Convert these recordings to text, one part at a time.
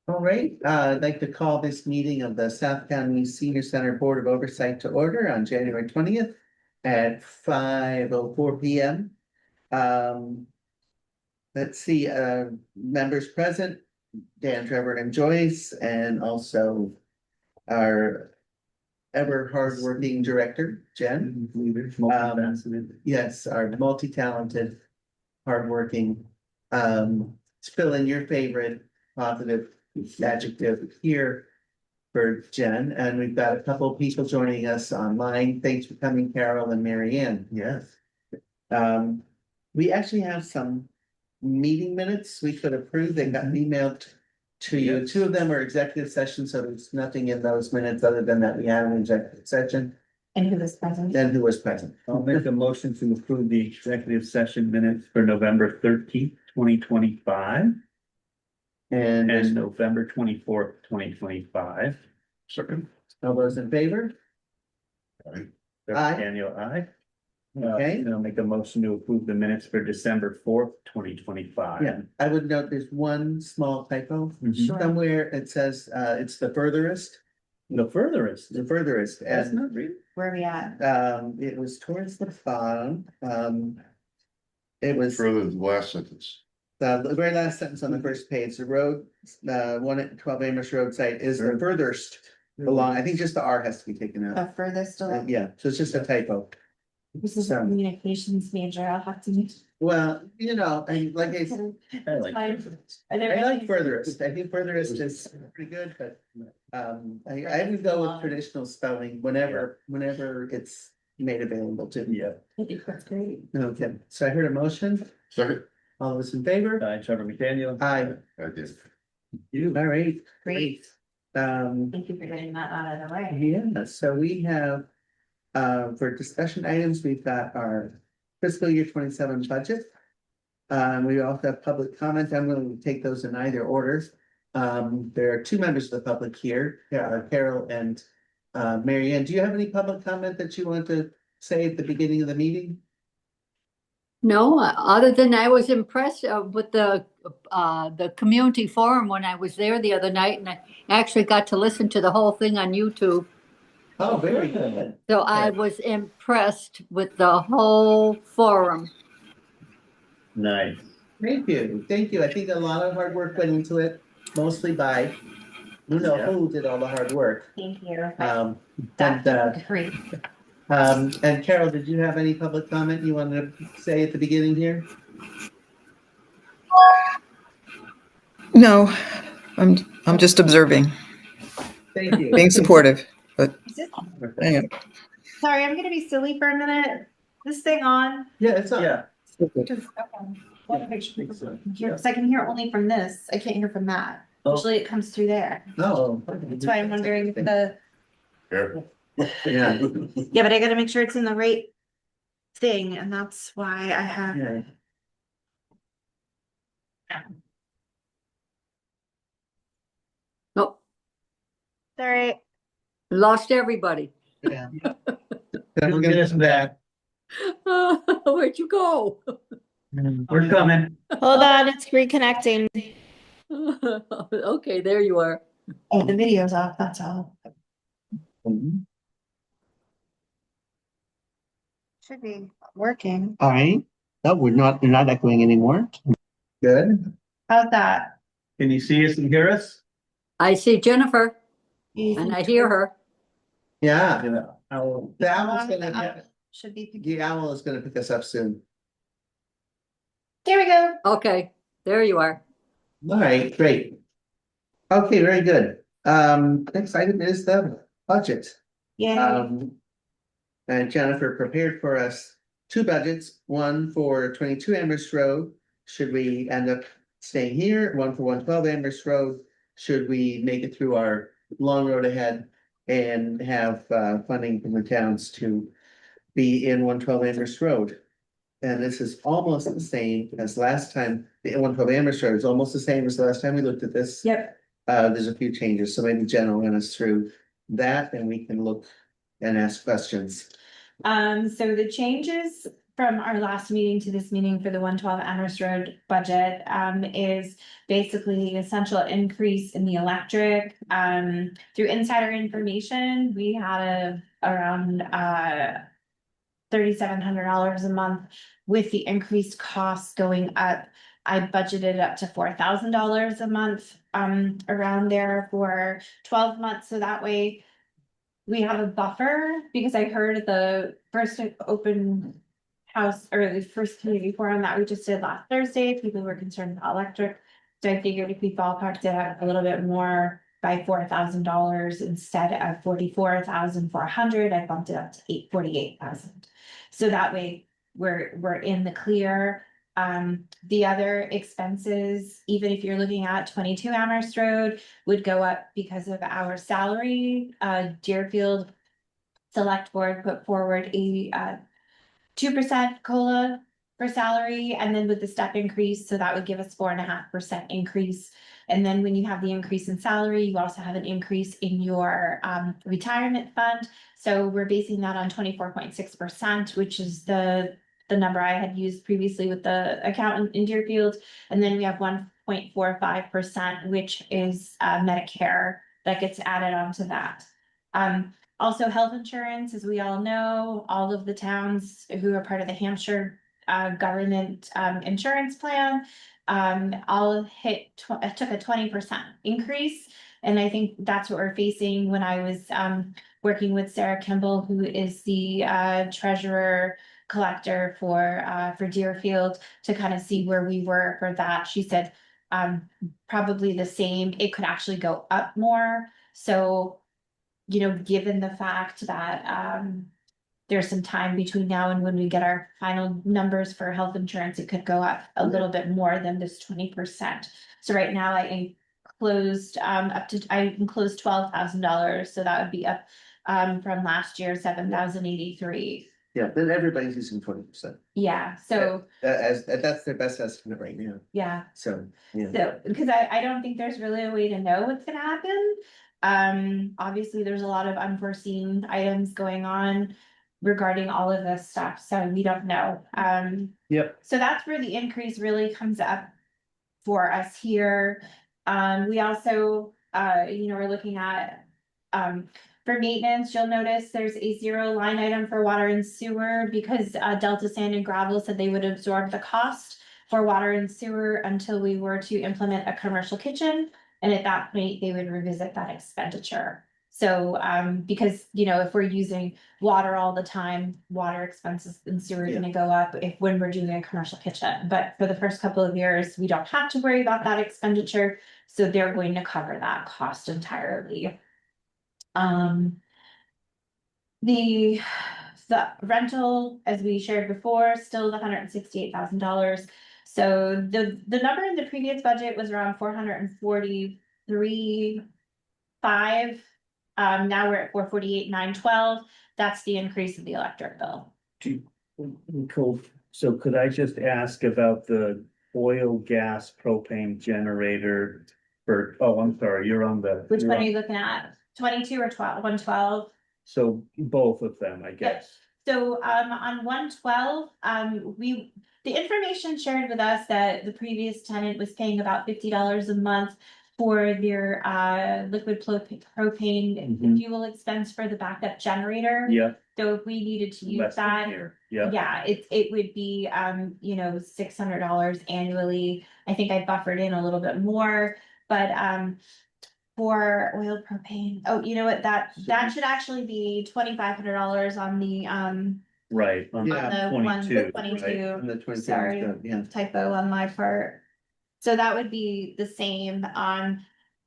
All right, I'd like to call this meeting of the South County Senior Center Board of Oversight to order on January 20th at 5:04 PM. Um, let's see, members present, Dan, Trevor, and Joyce, and also our ever hardworking director, Jen. Yes, our multi-talented, hardworking, fill in your favorite positive adjective here for Jen, and we've got a couple of people joining us online. Thanks for coming, Carol and Mary Ann. Yes. We actually have some meeting minutes we could approve. They got emailed to you. Yes. Two of them are executive sessions, so there's nothing in those minutes other than that we had an executive session. And who was present? And who was present. I'll make a motion to approve the executive session minutes for November 13th, 2025 and November 24th, 2025. Second. All those in favor? Aye. Aye. Daniel, aye. Okay. And I'll make a motion to approve the minutes for December 4th, 2025. Yeah, I would note there's one small typo. Mhm. Sure. Somewhere it says, it's the furthest, The furthest. the furthest, That's and, not real. Where are we at? it was towards the bottom, it was Further than the last sentence. the very last sentence on the first page, the road, 1 at 12 Amherst Road site is the furthest along, I think just the R has to be taken out. The furthest along? Yeah, so it's just a typo. This is a So- communications major. I'll have to meet. Well, and like I I like I like furthest, I think furthest is pretty good, but, I would go with traditional spelling whenever it's made available to me. Yeah. I think that's great. Okay, so I heard a motion, Second. all those in favor? Trevor McDaniel. Aye. I did. You. All right. Great. Um, Thank you for getting that out of the way. yeah, so we have, for discussion items, we've got our fiscal year 27 budget. We also have public comment. I'm willing to take those in either order. There are two members of the public here, Carol and Mary Ann. Do you have any public comment that you want to say at the beginning of the meeting? No, other than I was impressed with the community forum when I was there the other night, and I actually got to listen to the whole thing on YouTube. Oh, very good. So I was impressed with the whole forum. Nice. Thank you, thank you. I think a lot of hard work went into it, mostly by, you know, who did all the hard work. Thank you. And, Great. and Carol, did you have any public comment you wanted to say at the beginning here? No, I'm just observing, Thank you. being supportive, but hang on. Sorry, I'm gonna be silly for a minute. This thing on? Yeah, it's on. Yeah. Just, Because I can hear only from this. I can't hear from that. Oh. Usually it comes through there. No. That's why I'm wondering if the, Here. Yeah. yeah, but I gotta make sure it's in the right thing, and that's why I have. Yeah. Nope, Sorry. lost everybody. Yeah. We'll get us back. Where'd you go? We're coming. Hold on, it's reconnecting. Okay, there you are. Oh, the video's off, that's all. Should be working. All right. No, you're not echoing anymore. Good. How's that? Can you see us and hear us? I see Jennifer and I hear her. Yeah. The The owl's gonna, Should be. the owl is gonna pick us up soon. There we go. Okay, there you are. All right, great. Okay, very good. Next item is the budget. Yeah. And Jennifer prepared for us two budgets, one for 22 Amherst Road. Should we end up staying here? One for 112 Amherst Road. Should we make it through our long road ahead and have funding from the towns to be in 112 Amherst Road? And this is almost the same as last time. The 112 Amherst Road is almost the same as the last time we looked at this. Yep. There's a few changes, so maybe Jen will run us through that and we can look and ask questions. So the changes from our last meeting to this meeting for the 112 Amherst Road budget, is basically the essential increase in the electric. Through insider information, we had around, $3,700 a month. With the increased costs going up, I budgeted up to $4,000 a month, around there for 12 months, so that way we have a buffer, because I heard the first open house, or the first community forum that we just did last Thursday, people were concerned about electric. So I figured if we ballparked it out a little bit more by $4,000 instead of 44,400, I bumped it up to 48,000. So that way we're in the clear. The other expenses, even if you're looking at 22 Amherst Road, would go up because of our salary. Deerfield Select Board put forward a 2% COLA for salary, and then with the step increase, so that would give us 4.5% increase. And then when you have the increase in salary, you also have an increase in your retirement fund. So we're basing that on 24.6%, which is the number I had used previously with the accountant in Deerfield. And then we have 1.45%, which is Medicare that gets added onto that. Also, health insurance, as we all know, all of the towns who are part of the Hampshire government insurance plan all took a 20% increase. And I think that's what we're facing. When I was working with Sarah Kimball, who is the treasurer collector for Deerfield, to kind of see where we were for that, she said probably the same. It could actually go up more. So, you know, given the fact that there's some time between now and when we get our final numbers for health insurance, it could go up a little bit more than this 20%. So right now I enclosed $12,000, so that would be up from last year, 7,083. Yeah, then everybody's using 20%. Yeah, so That's their best estimate right now, yeah. so, yeah. So, because I don't think there's really a way to know what's gonna happen. Obviously, there's a lot of unforeseen items going on regarding all of this stuff, so we don't know. Yep. So that's where the increase really comes up for us here. We also, are looking at, for maintenance, you'll notice there's a 0 line item for water and sewer, because Delta Sand and Gravel said they would absorb the cost for water and sewer until we were to implement a commercial kitchen. And at that point, they would revisit that expenditure. So, because, if we're using water all the time, water expenses and sewer are gonna go up when we're doing a commercial kitchen. But for the first couple of years, we don't have to worry about that expenditure. So they're going to cover that cost entirely. The rental, as we shared before, still $168,000. So the number in the previous budget was around 443,500. Now we're at 448,912. That's the increase of the electric bill. Cool. So could I just ask about the oil, gas, propane generator I'm sorry, you're on the. Which one are you looking at? 22 or 112? So both of them, I guess. So on 112, the information shared with us that the previous tenant was paying about $50 a month for their liquid propane fuel expense for the backup generator. Yeah. So if we needed to use Less than that, here. Yeah. yeah, it would be $600 annually. I think I buffered in a little bit more, but for oil, propane, oh, you know what, that should actually be $2,500 on the Right. On Yeah. the 22, 22. And the 22, Sorry, yeah. typo on my part. So that would be the same.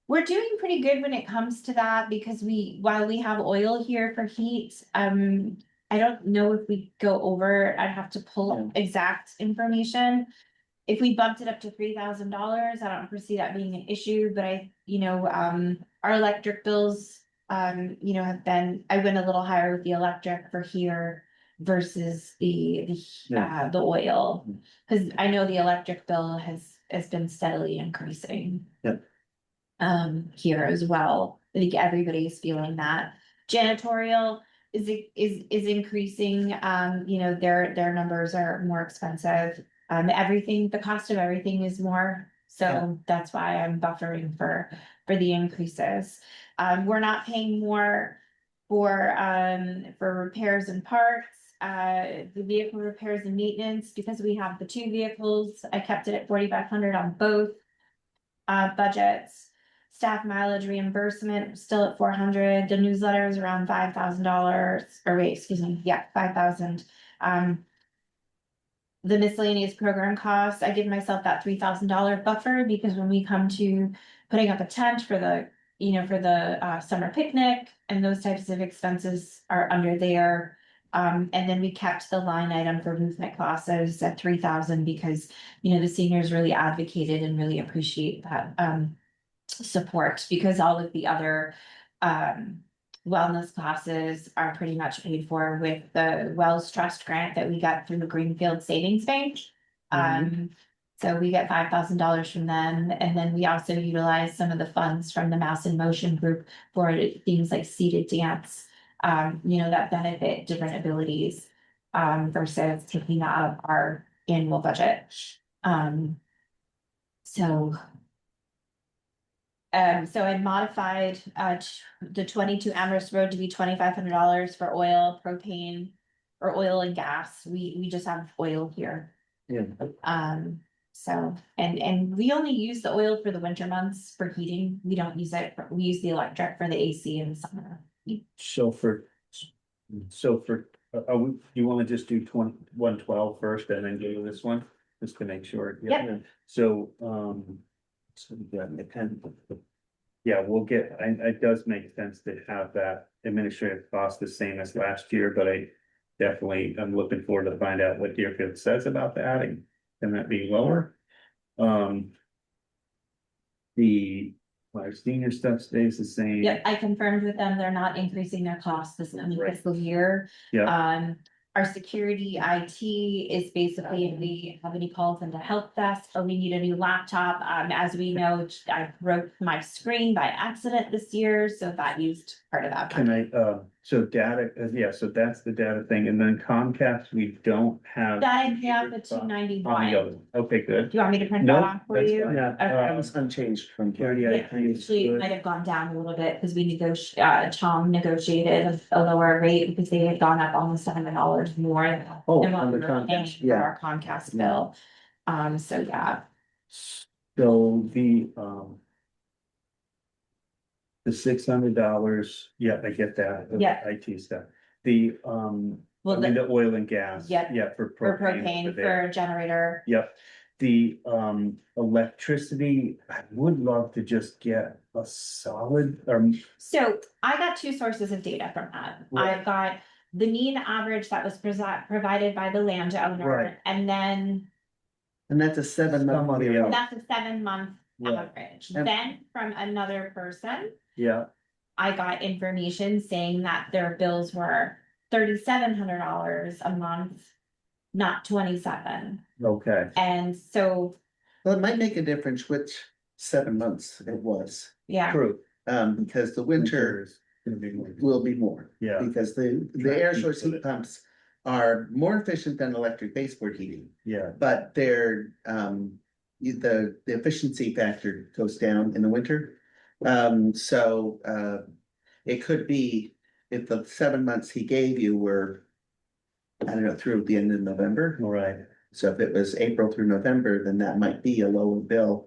We're doing pretty good when it comes to that, because while we have oil here for heat, I don't know if we go over, I'd have to pull up exact information. If we bumped it up to $3,000, I don't foresee that being an issue, but our electric bills, have been, I went a little higher with the electric for here versus the oil. Cause I know the electric bill has been steadily increasing. Yep. Here as well. I think everybody's feeling that. Janitorial is increasing, you know, their numbers are more expensive. Everything, the cost of everything is more, Yeah. so that's why I'm buffering for the increases. We're not paying more for repairs and parts, the vehicle repairs and maintenance, because we have the two vehicles, I kept it at 4,500 on both budgets. Staff mileage reimbursement still at 400, the newsletter is around $5,000, or wait, excuse me, yeah, 5,000. The miscellaneous program costs, I give myself that $3,000 buffer, because when we come to putting up a tent for the, you know, for the summer picnic and those types of expenses are under there. And then we kept the line item for movement classes at 3,000, because, you know, the seniors really advocated and really appreciate that support, because all of the other wellness classes are pretty much paid for with the Wells Trust grant that we got through the Greenfield Savings Bank. So we get $5,000 from them, and then we also utilize some of the funds from the Mass in Motion group for things like seated dance, you know, that benefit different abilities, versus taking out of our annual budget. So I modified the 22 Amherst Road to be $2,500 for oil, propane, or oil and gas. We just have oil here. Yeah. So, and we only use the oil for the winter months for heating. We don't use it, we use the electric for the AC in the summer. So for, you wanna just do 112 first and then do this one, just to make sure? Yep. So, so we got the pen. Yeah, we'll get, it does make sense to have that administrative cost the same as last year, but I definitely, I'm looking forward to find out what Deerfield says about that, and can that be lower? Our senior stuff stays the same. Yep, I confirmed with them, they're not increasing their costs this coming Right. fiscal year. Yeah, Our security IT is basically, if we have any calls into help desk, or we need a new laptop, as we know, I broke my screen by accident this year, so that used part of that. can I, so data, yeah, so that's the data thing, and then Comcast, we don't have. That I pay off the On the 291. other one. Okay, good. Do you want me to print No, that off for that's you? fine. Yeah, Okay. that was unchanged from. Security, Yeah, I think is actually, it good. might have gone down a little bit, because we Tom negotiated a lower rate, because they had gone up almost $100 more Oh, than what on we the were paying Comcast, for yeah. our Comcast bill. So yeah, So the $600, yeah, I get that. the Yeah. IT stuff, the, I well, mean, the, the oil and gas. Yeah. Yeah, for for propane over propane, there. for generator. Yep, the electricity, I would love to just get a solid, So I got two sources of data from that. Right. I've got the mean average that was provided by the landowner, Right. and then And that's a 7-month. Somebody period. else. that's a 7-month Right. average. And- Then from another person, yeah, I got information saying that their bills were $3,700 a month, not 27. okay, And so, Well, it might make a difference which 7 months it was, yeah, true. because the winter is gonna be more. will be more. Yeah. Because the air source heat pumps are more efficient than electric baseboard heating, Yeah, but they're, the efficiency factor goes down in the winter. It could be, if the 7 months he gave you were, I don't know, through the end of November. all right. So if it was April through November, then that might be a lower bill.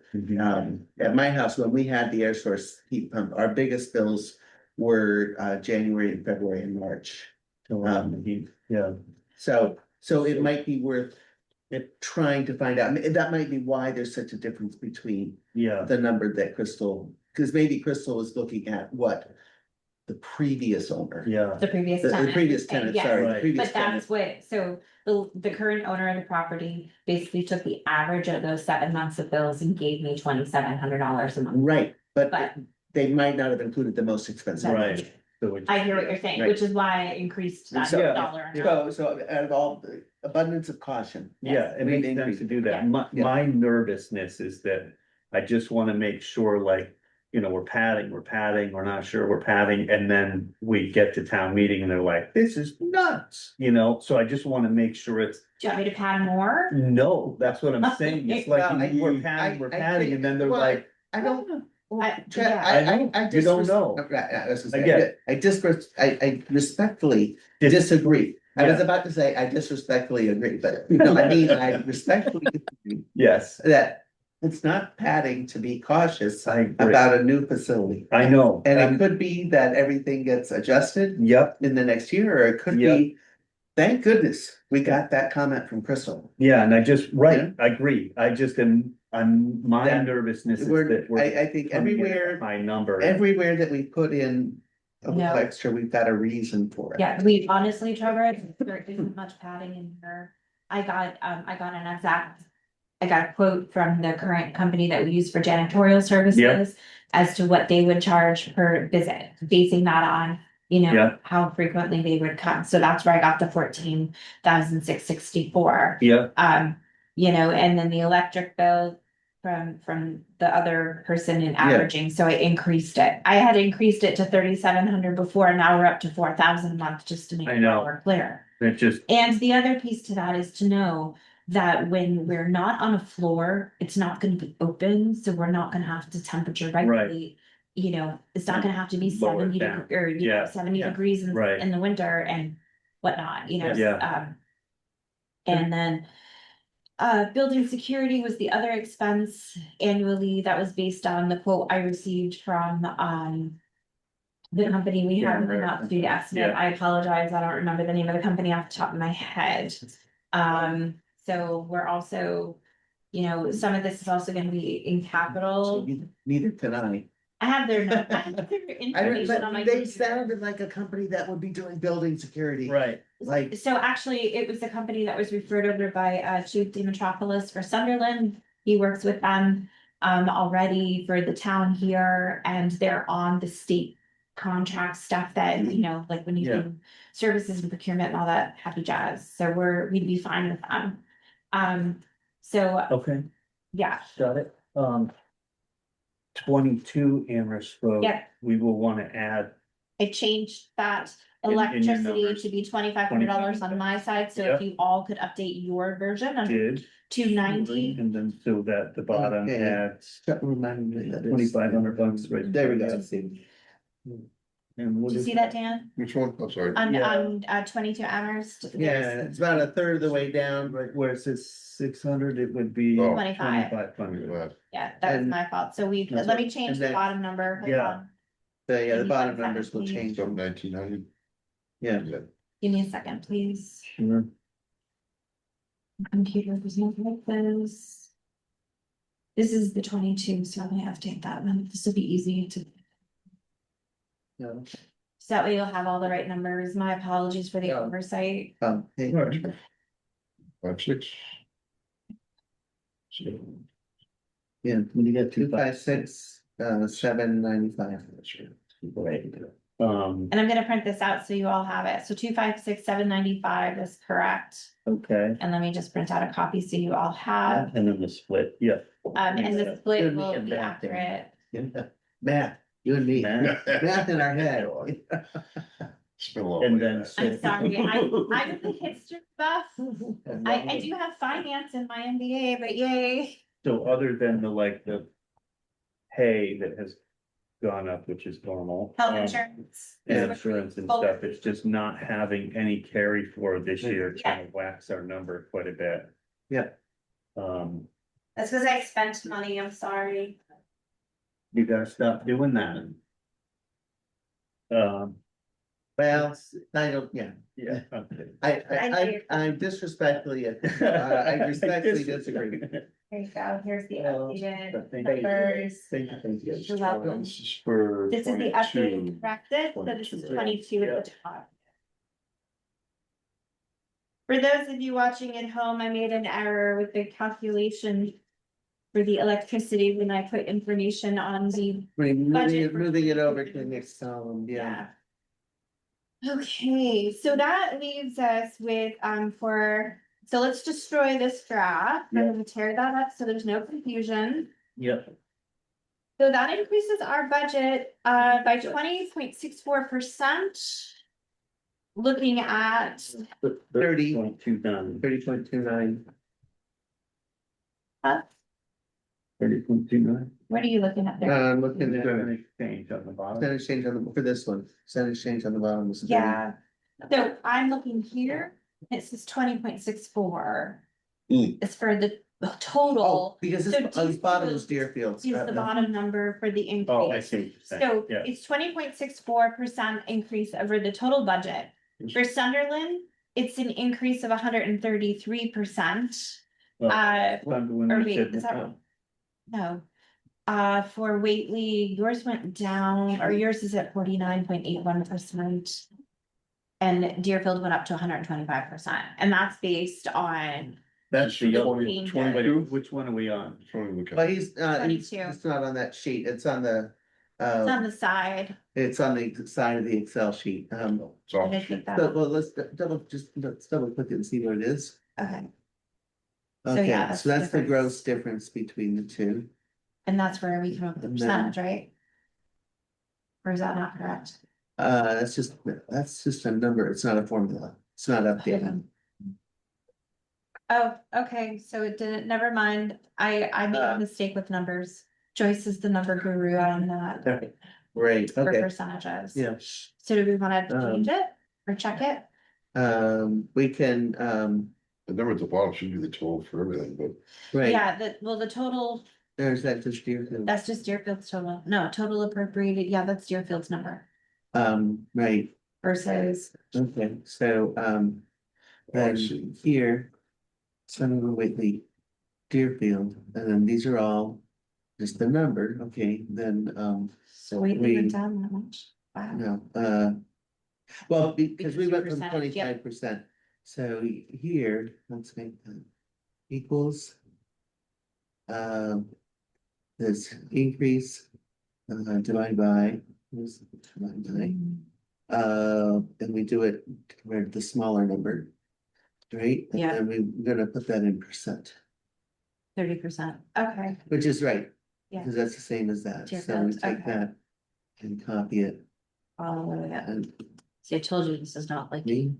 At my house, when we had the air source heat pump, our biggest bills were January and February and March. Yeah, So it might be worth it trying to find out. I mean, that might be why there's such a difference between yeah, the number that Crystal, because maybe Crystal was looking at what the previous owner. yeah, the previous The tenant. previous tenant, Yes. sorry, the Right. previous But tenant. that's what, so the current owner of the property basically took the average of those 7 months of bills and gave me $2,700 a month. Right, but But- they might not have included the most expensive. right. So it- I hear what you're saying, Right. which is why I increased that So- dollar. So out of all the abundance of caution. Yeah, it We've makes sense increased to it. do that. Yeah. My nervousness is that I just wanna make sure, like, you know, we're padding, we're not sure we're padding, and then we get to town meeting and they're like, this is nuts, you know, so I just wanna make sure it's, Do you want me to pad more? no, that's what I'm saying, it's like, Well, we're I padding, and then they're well, like. I don't. Well, I- Chad, yeah. I know, you don't know. I get it. I respectfully Dis- disagree. I was Yeah. about to say I disrespectfully agree, but no, I mean, I respectfully disagree Yes, that it's not padding to be cautious I agree, about a new facility. I know, And it could be that everything gets adjusted yep, in the next year, or it could Yeah. be, thank goodness, we got that comment from Crystal. yeah, and I just, right, Yeah. I agree, I just my That nervousness is We're, that we're. I think coming in at a everywhere, high number. everywhere that we put in a little No. extra, we've got a reason for it. Yeah, we honestly, Trevor, there isn't much padding in here. I got a quote from the current company that we use for janitorial services. As to what they would charge per visit, basing that on, you know, Yeah. how frequently they would come. So that's where I got the 14,664. Yeah, You know, and then the electric bill from the other person in averaging, so I increased it. I had increased it to 3,700 before, and now we're up to 4,000 a month, just to make I it know. more clear. it just, And the other piece to that is to know that when we're not on a floor, it's not gonna be open, so we're not gonna have to temperature regulate. You know, it's not gonna have to be Lower it 70 down. or, you know, Yeah, 70 yeah, degrees right. in the winter and whatnot, you know, Yeah. and then building security was the other expense annually that was based on the quote I received from, the company we Yeah, have right. not to do the estimate. Yeah. I apologize, I don't remember the name of the company off the top of my head. So we're also, you know, some of this is also gonna be in So capital. neither can I. I have their, I have their information on my. They computer. sounded like a company that would be doing building security. right, Like, So actually, it was a company that was referred over by Chief Demetropolis for Sunderland. He works with them already for the town here, and they're on the state contract stuff that, you know, like when you Yeah. do services and procurement and all that happy jazz. So we'd be fine with them. So okay, yeah, got it, 22 Amherst Road. Yeah. We will wanna add, I changed that In your electricity numbers. to be $2,500 on my side, so if Yeah. you all could update your version of did. 290. And then so that the bottom Okay. adds remind me that it's- 2,500 bucks right There we go. And what Did you is see that, Dan? Which one? I'm sorry. On, Yeah. on, 22 Amherst? Yeah, it's about a third of the way down, Right, where it says 600, it would be Oh. 25. 2,500. Yeah, that was And- my fault. So That's let me what- change and the then- bottom number. Hold Yeah. on. the Give me bottom 1 numbers second, will please. change. From 1900. Yeah. Give me a second, please. Sure. Computer does not like this. This is the 22, so I'm gonna have to take that one. This will be easy to, No. so that way you'll have all the right numbers. My apologies for the Yeah. oversight. Hey, Right. 5, 6. yeah, when you get 256, 795. Right. And I'm gonna print this out so you all have it. So 256,795 is correct. Okay, And let me just print out a copy so you all have. and then the split, yeah. And the split Good will and be bad thing. accurate. Yeah. Math, you and me, Math. math in our head. It's been a long And way then back. so- I'm sorry, I'm the history buff. I do have finance in my MBA, but yay. So other than the like the pay that has gone up, which is normal. Health insurance. And insurance and Full- stuff, it's just not having any carry forward this year, Yeah. kind of whacks our number quite a bit. Yeah. That's because I spent money, I'm sorry. You gotta stop doing that. Well, I don't, yeah, Yeah, okay. I disrespectfully, I respectfully disagree. Here you go, here's the Oh, updated thank you. numbers. Thank you. You're welcome. This is for This is the 22. updated corrected, so this is 22. 22 at the top. For those of you watching at home, I made an error with the calculation for the electricity when I put information on the, Budget for- Moving it over to the next column, yeah. yeah. Okay, so that leaves us with, so let's destroy this draft. I'm Yeah. gonna tear that up so there's no confusion. Yep, So that increases our budget by 20.64%. Looking at, 30.29. 30.29. uh, 30.29. what are you looking at there? I'm looking at Exchange on the bottom. percentage change on the, for this one, percentage change on the bottom is 30. Yeah, so I'm looking here, it says 20.64. It's for the Oh, total, because So this bottom is Deerfield Deerfield. is the bottom number for the increase. Oh, I see what you're saying. So Yeah. it's 20.64% increase over the total budget. For Sunderland, it's an increase of 133%. Well, Or wait, is that wrong? No. For Whately, yours went down, or yours is at 49.81%. And Deerfield went up to 125%, and that's based on, That's the other. 22? Which one are we on? But he's 22. it's not on that sheet, it's on the, it's on the side. it's on the side of the Excel sheet. It's Did off. I take that So, off? well, let's double click it and see what it is. Okay, So, Okay, yeah, so that's that's the the difference. gross difference between the two. and that's where we come up with the And then- percentage, right? Or is that not correct? That's just a number, it's not a formula, it's not updated. Oh, okay, so it didn't, never mind, I made a mistake with numbers. Joyce is the number guru on that Okay, Great, for okay, percentages. yeah, So do we wanna change it or check it? we can, The number at the bottom should be the total for everything, but right, Yeah, the total, there's that just Deerfield. that's just Deerfield's total, no, total appropriated, yeah, that's Deerfield's number Right, versus, okay, so, then see. here. Senator Whitley, Deerfield, and then these are all just the number, okay, then, so we We- went down that much. Wow. no, well, because we Because went your from percentage, yep. 25%. So here, let's make that equals. This increase, divided by, this divided by, and we do it compared to the smaller number. Right? And Yeah. then we're gonna put that in percent, 30%, okay, which is right. Yeah. Because that's the same as that, so we Deerfield, take okay. that and copy it all the way up. and See, I told you this is not like, me,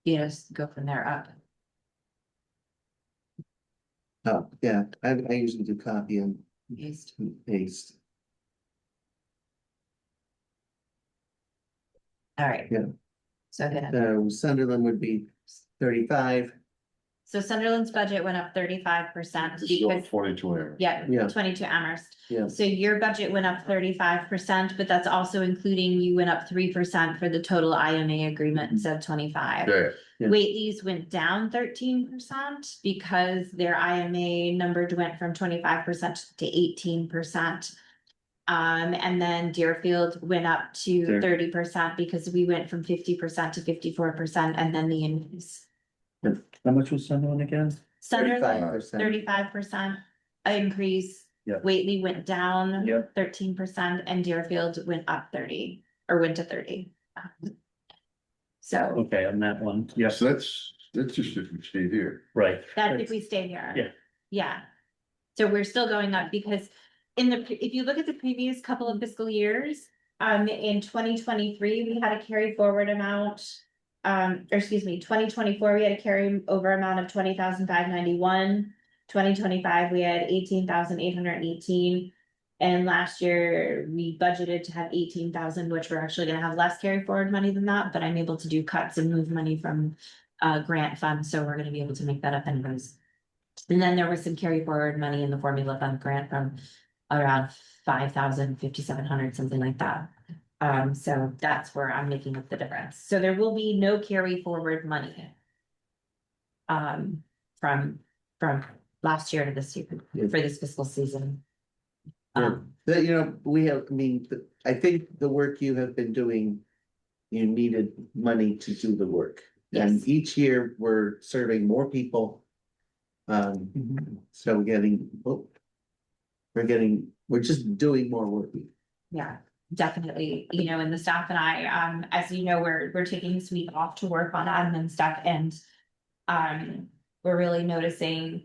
you just go from there up. oh, yeah, I usually do copy and Paste. paste. All right. Yeah. So then, So Sunderland would be 35, so Sunderland's budget went up 35% this is all because, 22 error. yeah, Yeah. 22 Amherst. yeah, So your budget went up 35%, but that's also including you went up 3% for the total IMA agreement instead of 25. Yeah, Yeah. Whately's went down 13% because their IMA number went from 25% to 18%. And then Deerfield went up to Sure. 30% because we went from 50% to 54% and then the increase. How much was Sunderland again? Sunderland, 35%. 35% increase. Yeah. Whately went down Yep. 13% and Deerfield went up 30 or went to 30. So Okay, on that one, yes, so that's just if we stayed here. right. that's if we stay here. Yeah. Yeah. So we're still going up because if you look at the previous couple of fiscal years, in 2023, we had a carry forward amount. Or excuse me, 2024, we had a carry over amount of 20,591. 2025, we had 18,818. And last year, we budgeted to have 18,000, which we're actually gonna have less carry forward money than that, but I'm able to do cuts and move money from grant funds, so we're gonna be able to make that up anyways. And then there was some carry forward money in the formula fund grant from around 5,000, 5,700, something like that. So that's where I'm making up the difference. So there will be no carry forward money. From last year to this year Yeah. for this fiscal season. Yeah. That, we have, I mean, I think the work you have been doing. You needed money to do the work, and Yes. each year we're serving more people. So we're just doing more work. Yeah, definitely, and the staff and I, as you know, we're taking this week off to work on admin stuff and. We're really noticing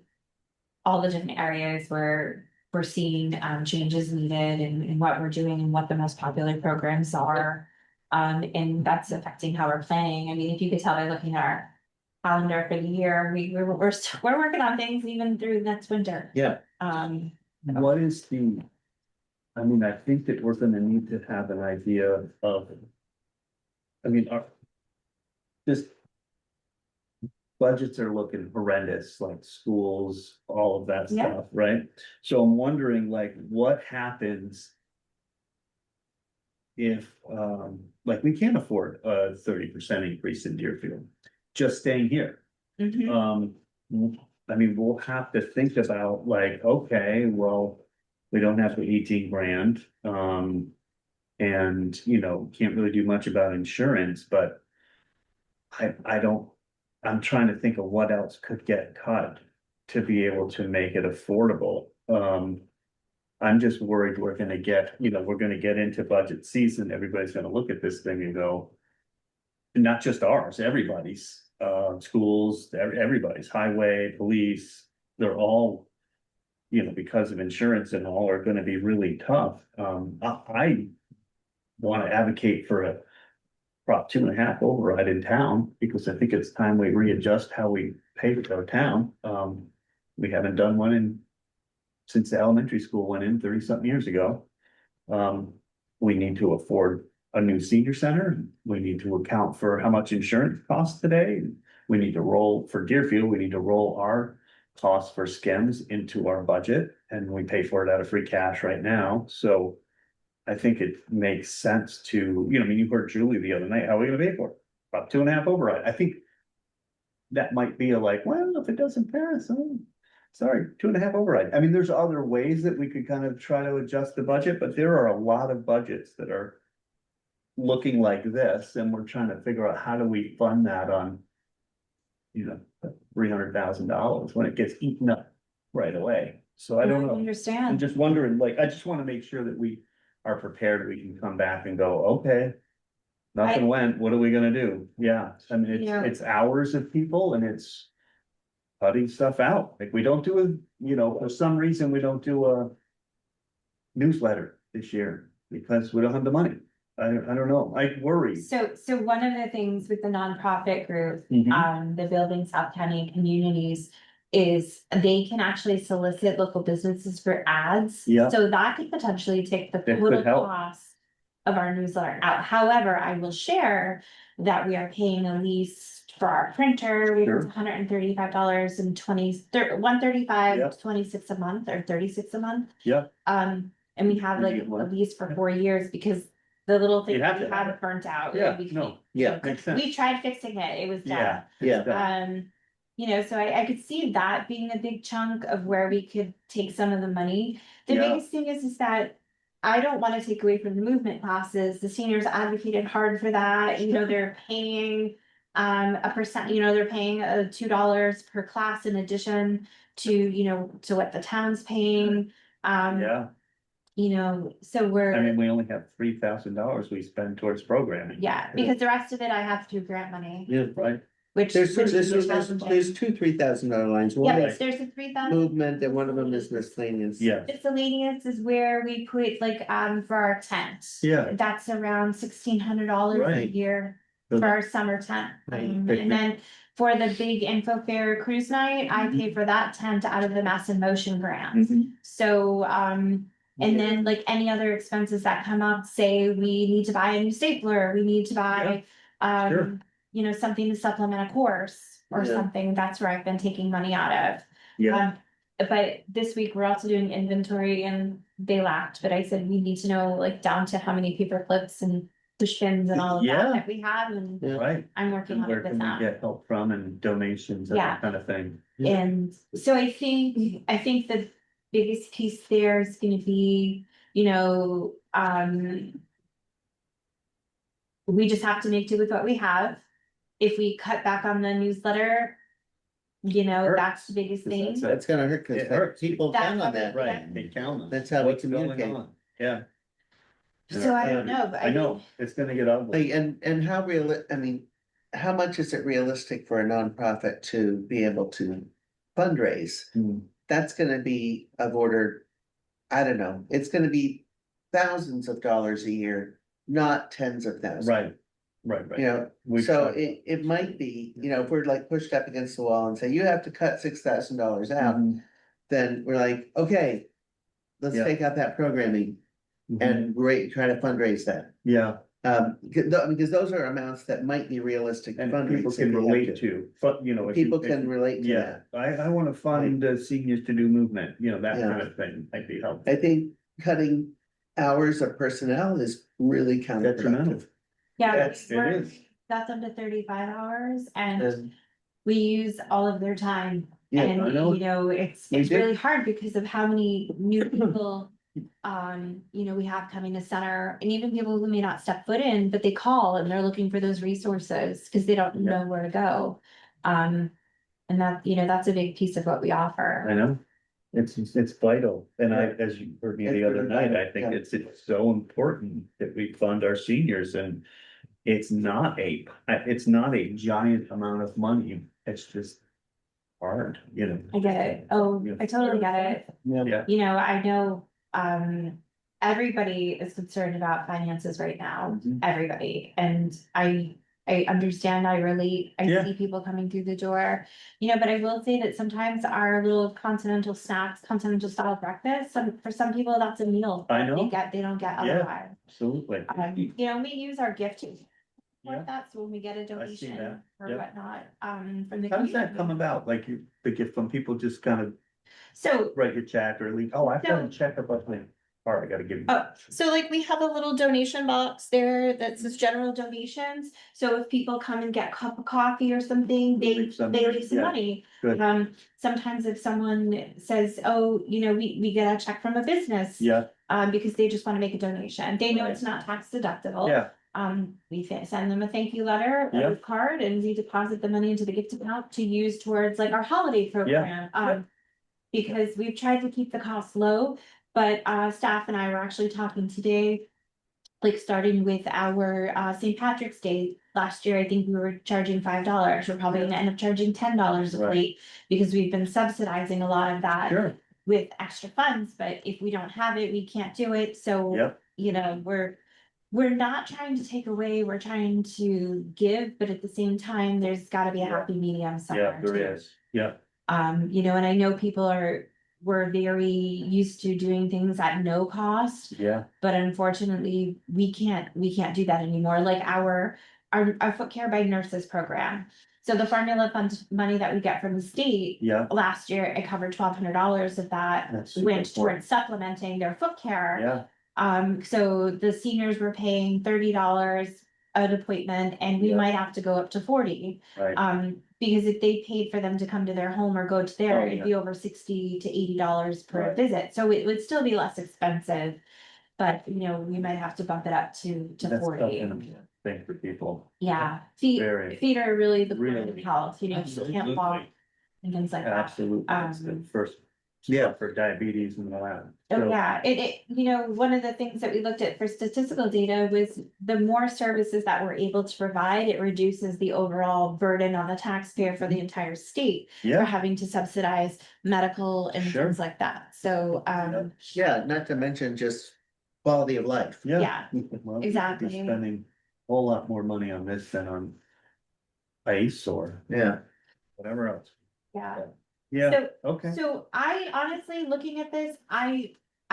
all the different areas where we're seeing changes needed and what we're doing and what the most popular programs are. And that's affecting how we're planning. I mean, if you could tell by looking at our calendar for the year, we're working on things even through next winter. Yeah. What is the, I mean, I think that we're gonna need to have an idea of. I mean, just. Budgets are looking horrendous, like schools, all of that Yeah. stuff, right? So I'm wondering, like, what happens? If, like, we can't afford a 30% increase in Deerfield, just staying here. Mhm. I mean, we'll have to think about like, okay, well, we don't have the 18 grand. And you know, can't really do much about insurance, but I don't, I'm trying to think of what else could get cut to be able to make it affordable. I'm just worried we're gonna get, you know, we're gonna get into budget season, everybody's gonna look at this thing and go. Not just ours, everybody's, schools, everybody's, highway, police, they're all. You know, because of insurance and all are gonna be really tough. I wanna advocate for a Prop 2.5 override in town, because I think it's time we readjust how we pay for our town. We haven't done one since the elementary school went in 30-something years ago. We need to afford a new senior center. We need to account for how much insurance costs today. We need to roll for Deerfield, we need to roll our costs for skims into our budget, and we pay for it out of free cash right now, so. I think it makes sense to, you know, I mean, you heard Julie the other night, how are we gonna pay for it? About 2.5 override, I think. That might be a like, well, if it doesn't pass, oh, sorry, 2.5 override. I mean, there's other ways that we could kind of try to adjust the budget, but there are a lot of budgets that are. Looking like this, and we're trying to figure out how do we fund that on. You know, $300,000 when it gets eaten up right away, so I don't know. I'm Understand. just wondering, like, I just wanna make sure that we are prepared, we can come back and go, okay. Nothing went, what are we gonna do? Yeah, I mean, Yeah. it's hours of people and it's. Cutting stuff out, like, we don't do a, you know, for some reason, we don't do a. Newsletter this year, because we don't have the money, I don't know, I worry. So one of the things with the nonprofit group, Mhm. the Building South County Communities. Is they can actually solicit local businesses for ads. Yeah. So that could potentially take the That could total help. cost. Of our newsletter out. However, I will share that we are paying a lease for our printer. We Sure. was $135 and 135 Yeah. to 26 a month or 36 a month. Yeah. And we have You like get a one. lease for 4 years because the little thing You have we to have had it. burnt out. Yeah, We no, can't- yeah, makes sense. We tried fixing it. It was done. Yeah. You know, so I could see that being a big chunk of where we could take some of the money. The Yeah. biggest thing is that I don't wanna take away from the movement classes. The seniors advocated hard for that, you know, they're paying. A percent, you know, they're paying $2 per class in addition to, you know, to what the town's paying. Yeah, You know, so I we're, mean, we only have $3,000 we spend towards programming. yeah, because the rest of it I have to do grant money, Yeah, right, which. There's which is there's two $3,000 lines, one Yeah, is there's a 3,000. movement and one of them is miscellaneous. yeah, Miscellaneous is where we put like, for our tent. Yeah. That's around $1,600 a Right. year Good. for our summer tent. Right. And then for the big info fair cruise night, I pay for that tent out of the Mass in Motion grant. So, and then like any other expenses that come up, say we need to buy a new stapler, we need to buy, Sure. you know, something to supplement a course or Yeah. something, that's where I've been taking money out of. yeah, But this week we're also doing inventory and they lacked, but I said we need to know like down to how many paper clips and push pins and all of Yeah. that we have, and Yeah. right. I'm working And on where it with can we them. get help from and donations and Yeah. that kind of thing? And so I think the biggest piece there is gonna be, you know, we just have to make do with what we have. If we cut back on the newsletter, you know, Hurts. that's the biggest thing. That's That's gonna hurt, It cause hurts. people That's count on how that. we- Right, they count on. That's how we what's going communicate. on. Yeah. So I don't know, but I know, it's gonna get ugly. Like, and how I mean, how much is it realistic for a nonprofit to be able to fundraise? Hmm. That's gonna be of order I don't know, it's gonna be thousands of dollars a year, not tens of thousands. Right, You know, We've so tried- it might be, you know, if we're like pushed up against the wall and say, you have to cut $6,000 out, Mhm, then we're like, okay. Let's Yeah. take out that programming mhm. and try to fundraise that. Yeah, Because those are amounts that might be realistic. to and fundraise people if can we have relate to, but you know. if you- People if can you- relate to Yeah, I wanna fund seniors to do movement, you know, that Yeah. kind of thing might be helpful. I think cutting hours of personnel is really Detrimental. counterproductive. Yeah, Yes, it is. that's up to 35 hours and And, we use all of their time. Yeah, And, I know. you know, it's We do. really hard because of how many new people, you know, we have coming to center and even people who may not step foot in, but they call and they're looking for those resources because they don't know where to go. And that, you know, that's a big piece of what we offer. I know, it's vital, and Yeah. as you heard me It's the other really night, vital, I think yeah. it's so important that we fund our seniors and. It's not a giant amount of money, it's just hard, you know. I get it. Oh, I totally get it. Yeah, You know, I know, everybody is concerned about finances right now, Mhm. everybody, and I understand, I relate, I Yeah. see people coming through the door. You know, but I will say that sometimes our little continental snacks, continental style breakfast, for some people, that's a meal. I that know. they don't get Yeah. otherwise. absolutely. You know, we use our gift Yeah. for that, so when we get a I see donation that. or Yeah. whatnot, from the. How does that community. come about, like the gift from people just kind of So write a check or leave, oh, I've got a So- check about me, all right, I gotta give you. So like we have a little donation box there that says general donations. So if people come and get a cup of coffee or something, they Leave some- leave some yeah, money. good. Sometimes if someone says, oh, you know, we get a check from a business. Yeah, Because they just want to make a donation. They know Right. it's not tax deductible. yeah, We send them a thank you letter, Yeah. a card, and we deposit the money into the gift account to use towards like our holiday program. Because we've tried to keep the costs low, but staff and I were actually talking today. Like starting with our St. Patrick's Day last year, I think we were charging $5. We're probably gonna end up charging $10 a Right. plate because we've been subsidizing a lot of that sure, with extra funds, but if we don't have it, we can't do it, so. Yep. You know, we're not trying to take away, we're trying to give, but at the same time, there's gotta be a Yeah. happy medium somewhere yeah, too. there is, yeah, You know, and I know people we're very used to doing things at no cost, yeah, but unfortunately, we can't do that anymore, like our foot care by nurses program. So the formula fund money that we get from the state, yeah, last year, it covered $1,200 of that That's super went important. towards supplementing their foot care. yeah, So the seniors were paying $30 an appointment and we Yeah. might have to go up to 40. right, Because if they paid for them to come to their home or go to there, Oh, it'd be over $60 to $80 per Right. visit, so it would still be less expensive. But, you know, we might have to bump it up to that's 40. something thing for people. Yeah, feet Very. are really the Really. point of health, you know, if you can't walk Absolutely. and things like that. Absolutely, it's the first Yeah. step for diabetes and all that. Oh, So, yeah, you know, one of the things that we looked at for statistical data was the more services that we're able to provide, it reduces the overall burden on the taxpayer for the entire state. For Yeah, having to subsidize medical and Sure. things like that, so, Yeah, not to mention just quality of life. yeah. yeah, Well, we could be exactly. Spending a whole lot more money on this than on ice or Yeah, whatever else. yeah. Yeah, So, okay, so I honestly, looking at this, I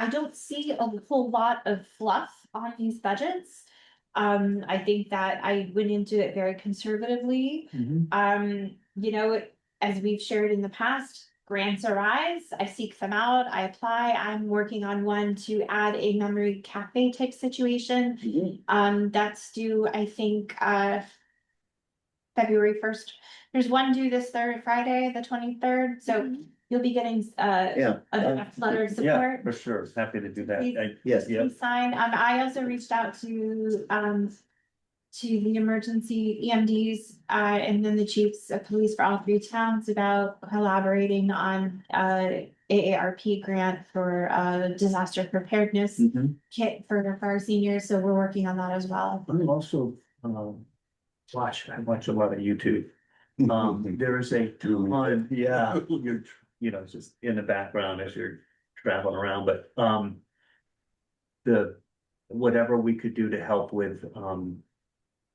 don't see a whole lot of fluff on these budgets. I think that I went into it very conservatively. Mhm. You know, as we've shared in the past, grants arise, I seek them out, I apply, I'm working on one to add a memory cafe type situation. That's due, I think, February 1st. There's one due this Friday, the 23rd, so you'll be getting yeah, a draft letter of Yeah, support. for sure, happy to do that. Please. yes. Yeah, Please sign. I also reached out to the emergency EMDs, and then the chiefs of police for all three towns about collaborating on AARP grant for disaster preparedness Mhm. kit for our seniors, so we're working on that as well. I'm also, I watch a lot of YouTube. There is a ton, yeah, you're, you know, just in the background as you're traveling around, but, whatever we could do to help with,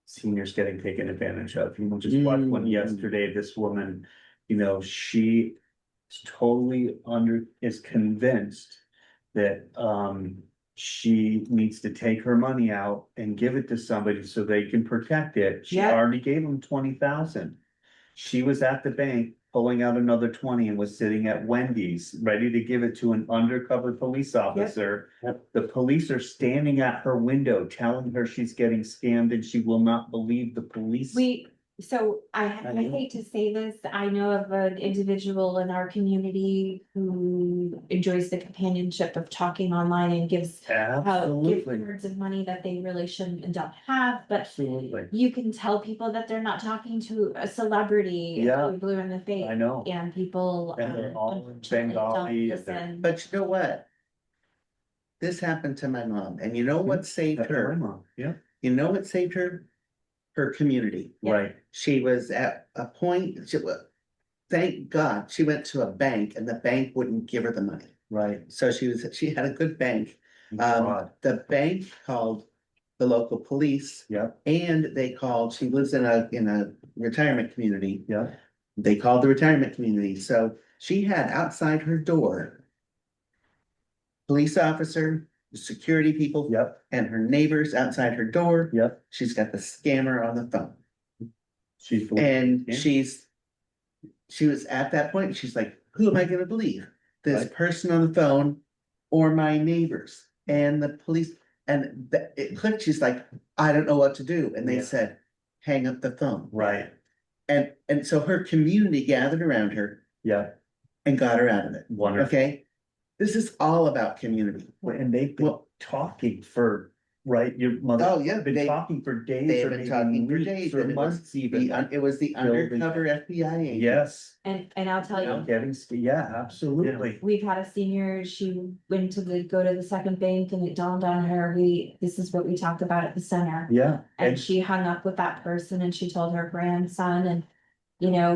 seniors getting taken advantage of, just watched one yesterday, this woman, she is totally is convinced that, she needs to take her money out and give it to somebody so they can protect it. She Yeah. already gave them 20,000. She was at the bank pulling out another 20 and was sitting at Wendy's, ready to give it to an undercover police officer. The police are standing at her window telling her she's getting scammed and she will not believe the police. I hate to say this, I know of an individual in our community who enjoys the companionship of talking online and gives Absolutely, words of money that they really shouldn't and don't have, but absolutely. you can tell people that they're not talking to a celebrity. Yeah. Blue in the face. I know. And people. And they're all in unfortunately don't Bengali. listen. But you know what? This happened to my mom, and you know what saved That's my her? mom, yeah, You know what saved her? Her community. Yeah. right, She was at a point, thank God, she went to a bank and the bank wouldn't give her the money. right. So she had a good bank. God. The bank called the local police. Yeah. And she lives in a retirement community. Yeah, They called the retirement community, so she had outside her door. Police officer, security people. yep, And her neighbors outside her door. yep. She's got the scammer on the phone. She's. And Yeah. she was at that point, she's like, who am I gonna believe? This Right. person on the phone or my neighbors and the police? And it clicked, she's like, I don't know what to do. And they Yeah. said, hang up the phone. Right, And so her community gathered around her yeah, and got her out of it. wonderful. Okay? This is all about community. And they've been Well- talking for, right, your mother. Oh, yeah, Been they- talking for days. They've or been maybe talking for weeks days. Or and months even. It was the Building- undercover FBI agent. Yes. And I'll tell you. Yeah, absolutely. We've had a senior, she went to go to the second bank and it dawned on her, this is what we talked about at the center. Yeah, And she hung up with that person and she told her grandson and,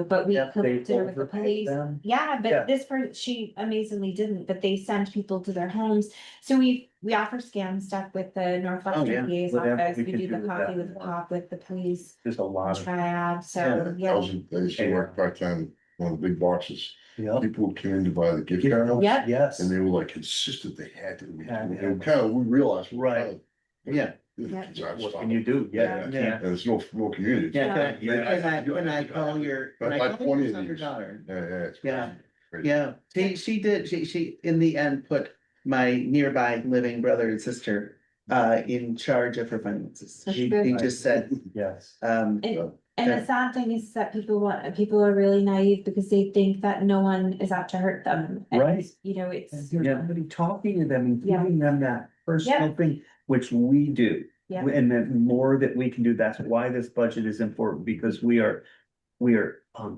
but we Yep, they connected her with the overpaid police. them. Yeah, Yeah. but this person, she amazingly didn't, but they send people to their homes. So we offer scam stuff with the Oh, yeah. Northwestern PA's Whatever office. we We can do do the with coffee that. with cop with the police. There's a lot of. Triad, so, yeah. I used to work part-time, one of the big boxes. Yeah. People came in to buy the gift Gift cards. cards, Yep. yes. And they were like insistent they had to. Had to. And kind of, we realized. Right. Yeah. What can you do? Yeah, Yeah. yeah. And there's no community. Yeah, Yeah. can I call your, can I Like call 20 your of these. daughter? Yeah, it's Yeah. crazy. Yeah, she did, she in the end put my nearby living brother and sister in charge of her finances. That's He good. just said, Yes. And Yeah. the sad thing is that people are really naive because they think that no one is out to hurt them. And, Right. It's, There's somebody talking to them and Yeah. giving them that personal thing, which we do. Yeah. And the more that we can do, that's why this budget is important, because we are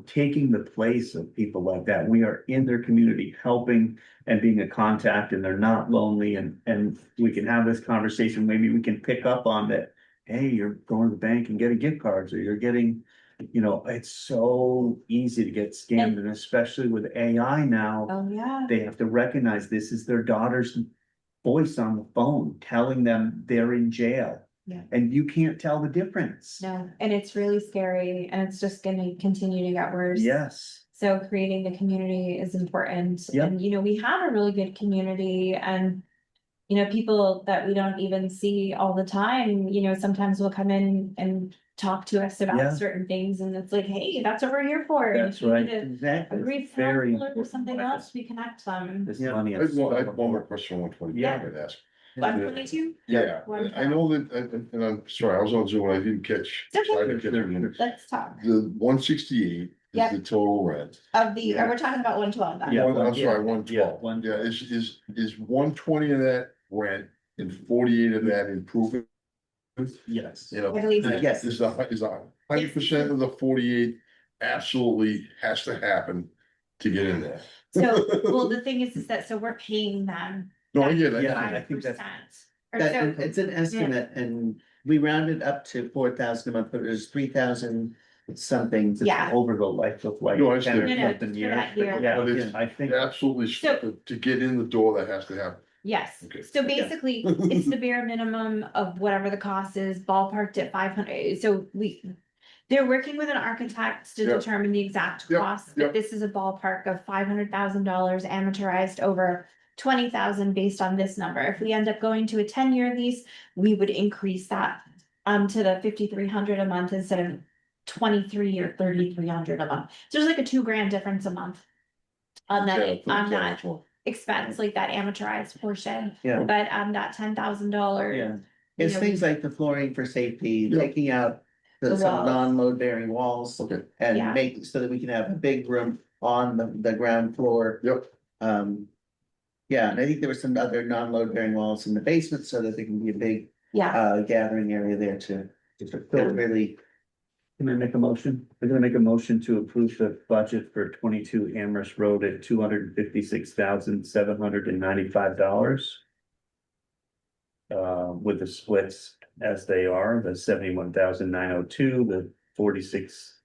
taking the place of people like that. We are in their community, helping and being a contact, and they're not lonely, and we can have this conversation. Maybe we can pick up on that. Hey, you're going to the bank and getting gift cards, or you're getting, it's so easy to get scammed, and especially with AI now. oh, yeah. They have to recognize this is their daughter's voice on the phone telling them they're in jail. Yeah. And you can't tell the difference. No, and it's really scary and it's just gonna continue to get worse. Yes, So creating the community is important. Yep. And, we have a really good community and, people that we don't even see all the time, sometimes will come in and talk to us Yeah. about certain things and it's like, hey, that's what we're here for. And that's if you right. need a exactly. grief very counselor or important. something else, we connect them. This Yeah. money I had is. one more question on 120. Yeah. I could ask. 122, Yeah, One I know that, and I'm sorry, I was on Zoom, and I didn't catch. It's okay. I didn't catch it. let's talk The 168 Yep. is the total rent. of the, Yeah. we're talking about 112. now. Yeah. I'm sorry, Yeah, 112. 112. Yeah, is 120 of that rent and 48 of that improvement? Yes. You know, I believe so. Yes. Is 100% of the 48 absolutely has to happen to get in there? So, well, the thing is that, so we're paying them No, I get it. Yeah. I 5%. think that's- Or That, so, it's an estimate and we rounded up to 4,000 a month, but it was 3,000 something. Yeah. Over the life of like No, I 10 or understand. No, no, something for years. that year. Yeah, But it's I think, absolutely, So- to get in the door, that has to happen. Yes, Okay. so basically, it's the bare minimum of whatever the cost is, ballparked at 500, so they're working with an architect to Yep. determine the exact Yep, cost, yep. but this is a ballpark of $500,000 amortized over 20,000 based on this number. If we end up going to a 10-year lease, we would increase that to the 5,300 a month instead of 23 or 3,300 a month. So there's like a $2,000 difference a month on Yeah, that, for on that example. expense, like that amortized portion. Yeah. But that $10,000. Yeah, it's things like the flooring for safety, Yep. taking out The some walls. non-load bearing walls. Okay. And Yeah. make so that we can have a big room on the ground floor. Yep, Yeah, and I think there were some other non-load bearing walls in the basement so that there can be a big Yeah, gathering area there to really. can I make a motion? I'm gonna make a motion to approve the budget for 22 Amherst Road at $256,795. With the splits as they are, the 71,902, the 46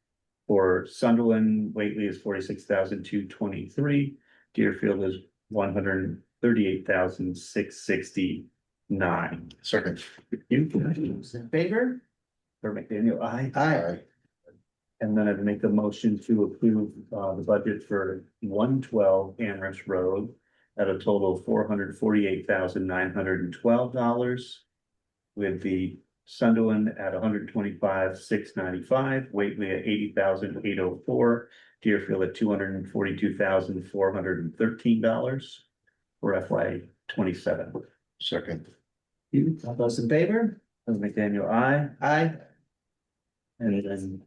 for Sunderland, Whately is 46,223, Deerfield is 138,669. second. You, Who's in favor? or McDaniel, aye. Aye. And then I'd make the motion to approve the budget for 112 Amherst Road at a total of $448,912. With the Sunderland at $125,695, Whately at $80,804, Deerfield at $242,413 for FY 27. Second. You, all those in favor? McDaniel, aye. Aye. And then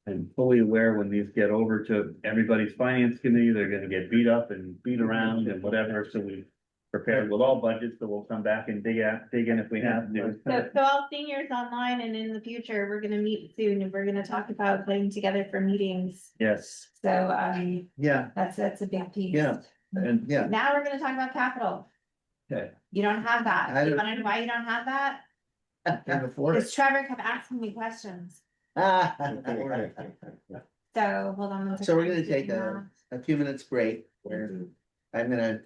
I'm fully aware when these get over to everybody's finance committee, they're gonna get beat up and beat around and whatever, so we prepared with all budgets, but we'll come back and dig in if we have to. so all seniors online and in the future, we're gonna meet soon and we're gonna talk about getting together for meetings. Yes, So, Yeah, that's a big piece. yeah, and yeah. Now we're gonna talk about capital. Okay. You don't have I that. You don't- wanna know why you don't have that? And before. Because Trevor kept asking me questions. So, hold on. one So we're second. gonna take a few minutes break where I'm gonna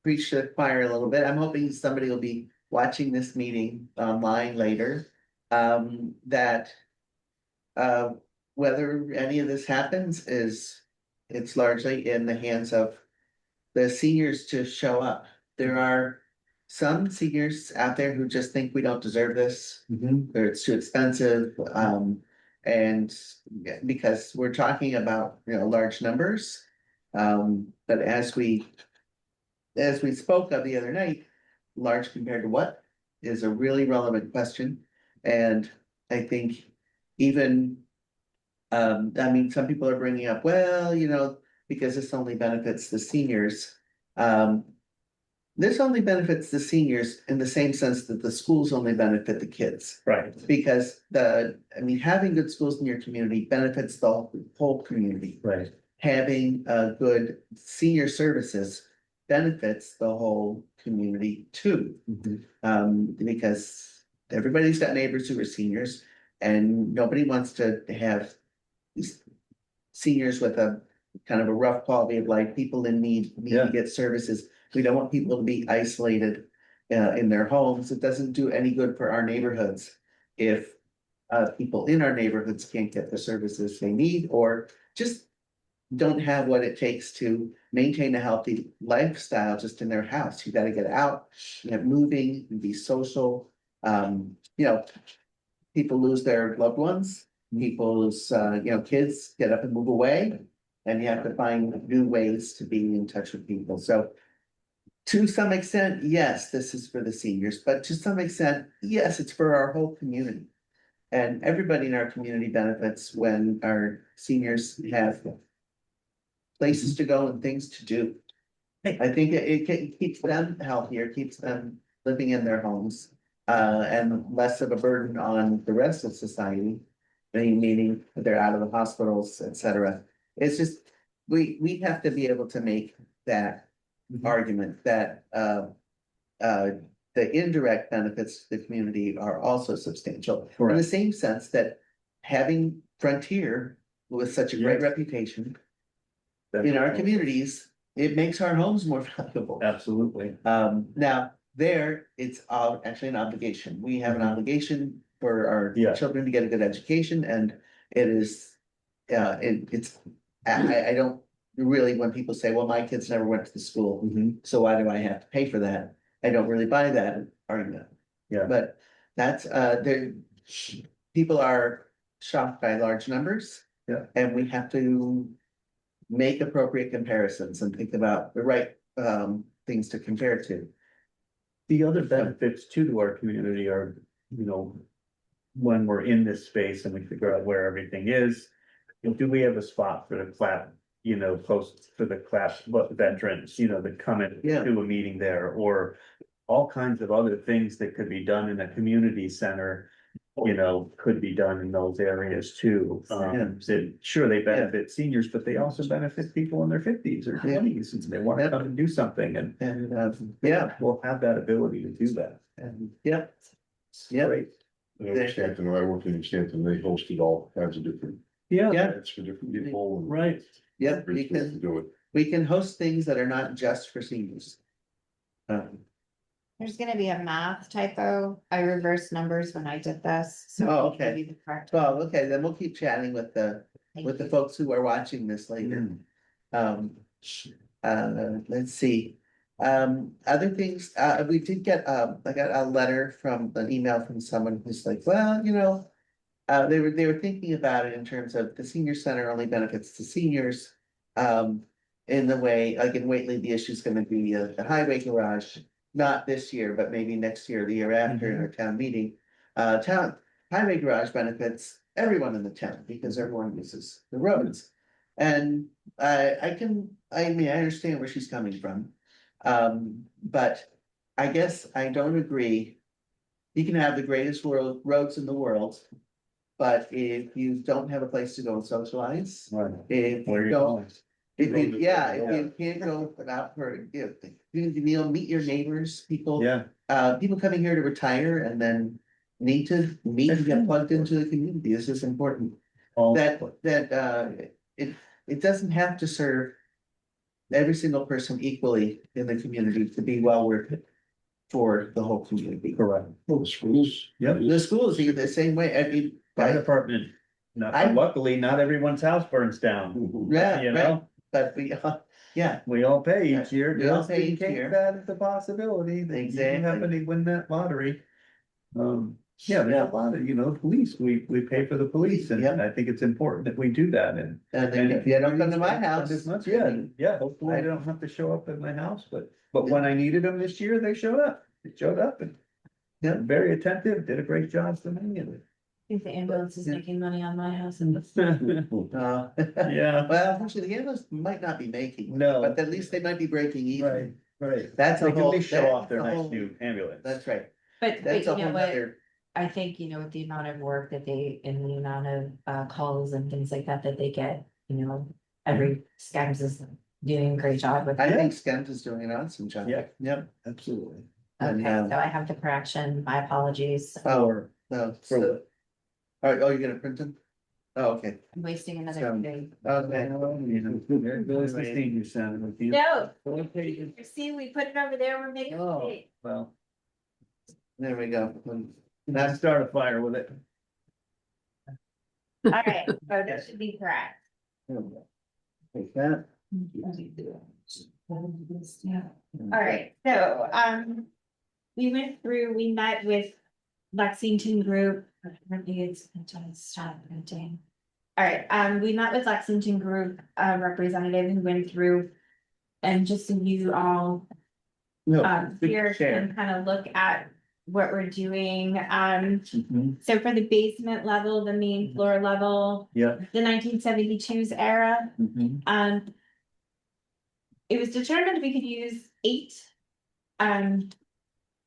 preach to the choir a little bit. I'm hoping somebody will be watching this meeting online later. That whether any of this happens it's largely in the hands of the seniors to show up. There are some seniors out there who just think we don't deserve this, or it's too expensive, and because we're talking about, large numbers. But as we spoke of the other night, large compared to what is a really relevant question. And I think even, some people are bringing up, well, because this only benefits the seniors. This only benefits the seniors in the same sense that the schools only benefit the kids. right, Because having good schools in your community benefits the whole community. right, Having good senior services benefits the whole community too. Because everybody's got neighbors who are seniors and nobody wants to have these seniors with a kind of a rough quality of life, people in need Yeah. to get services. We don't want people to be isolated in their homes. It doesn't do any good for our neighborhoods if people in our neighborhoods can't get the services they need or just don't have what it takes to maintain a healthy lifestyle just in their house. You gotta get out, moving, and be social. People lose their loved ones, people's, kids get up and move away. And you have to find new ways to be in touch with people. So to some extent, yes, this is for the seniors, but to some extent, yes, it's for our whole community. And everybody in our community benefits when our seniors have places to go and things to do. I think it keeps them healthier, keeps them living in their homes, and less of a burden on the rest of society. Meaning they're out of the hospitals, et cetera. It's just, we have to be able to make that argument that, the indirect benefits to the community are also substantial. In the Correct. same sense that having Frontier with such a great Yes. reputation in our communities, it makes our homes more valuable. Absolutely. Now, there, it's actually an obligation. We have an Mhm. obligation for our Yeah. children to get a good education, and it is, it's, I don't really, when people say, well, my kids never went to the school, Mhm. so why do I have to pay for that? I don't really buy that argument. Yeah. But that's, people are shocked by large numbers. Yeah. And we have to make appropriate comparisons and think about the right, things to compare to. The other benefits to our community are, when we're in this space and we figure out where everything is. Do we have a spot for the clap, post for the clap, veterans, that come in Yeah. to a meeting there, or all kinds of other things that could be done in a community center, could be done in those areas too. So sure, they benefit seniors, but they also benefit people in their fifties or Yeah. 20s, and they want to come and do something, and Yeah, we'll have that ability to do that. and, yeah, Yeah. Great. In Stanton, when I worked in Stanton, they hosted all kinds of different Yeah, Yeah. events for different people. and right. yeah, great we place to can, do it. we can host things that are not just for seniors. There's gonna be a math typo. I reversed numbers when I did this, so. Oh, I'll give okay. you the correct Well, one. okay, then we'll keep chatting with the Thank you. folks who are watching this later. Let's see. Other things, we did get, I got a letter from, an email from someone who's like, well, they were thinking about it in terms of the senior center only benefits to seniors. In the way, like in Whately, the issue is gonna be the highway garage, not this year, but maybe next year, the year after in our town meeting. Highway garage benefits everyone in the town because everyone uses the roads. And I mean, I understand where she's coming from. But I guess I don't agree. You can have the greatest roads in the world. But if you don't have a place to go and socialize, if Where you you don't, going? if you can't go out for, meet your neighbors, people. Yeah, People coming here to retire and then need to meet and get plugged into the community. This is important. all, It doesn't have to serve every single person equally in the community to be well worth it for the whole community. correct. Well, the schools. Yep. The schools are the same way. I mean, Fire department, luckily, not everyone's house burns down, yeah, you right, know, but yeah, we all pay each year, We all just pay in each case year. that is a possibility, that you Exactly. happen to win that lottery. There's a lot of, police, we pay for the police, and Yep. I think it's important that we do that, and. and then if you don't come to my house. As much, yeah, hopefully they don't have to show up at my house, but when I needed them this year, they showed up, and. Yeah. Very attentive, did a great job for me, and. I think the ambulance is Yeah. making money on my house and. Yeah, Well, actually, the analysts might not be making, no, but at least they might be breaking even. right. That's a They can at whole. least show off their that's a nice whole- new ambulance. That's right. But That's you a know whole what, other. I think, with the amount of work that they, and the amount of calls and things like that they get, every SCAMS is doing a great job with. I it. think Skemp is doing an awesome job. Yeah. Yep. Absolutely. And, Okay, so I have the correction, my apologies. Oh, no, For so. You're gonna print them? Oh, okay. I'm wasting another So- day. Okay. There goes the senior center. with you. No, 4 pages. see, we put it over there, we're making a Oh, mistake. well, There we go. let's start a fire with it. All right, so that should be correct. Take that. All right, so, we met with Lexington Group. Stop printing. All right, we met with Lexington Group, representative who went through. And just so you all, No, big here share. can kind of look at what we're doing. Mhm. So for the basement level, the main floor level, Yeah. the 1972s era, Mhm. it was determined we could use 8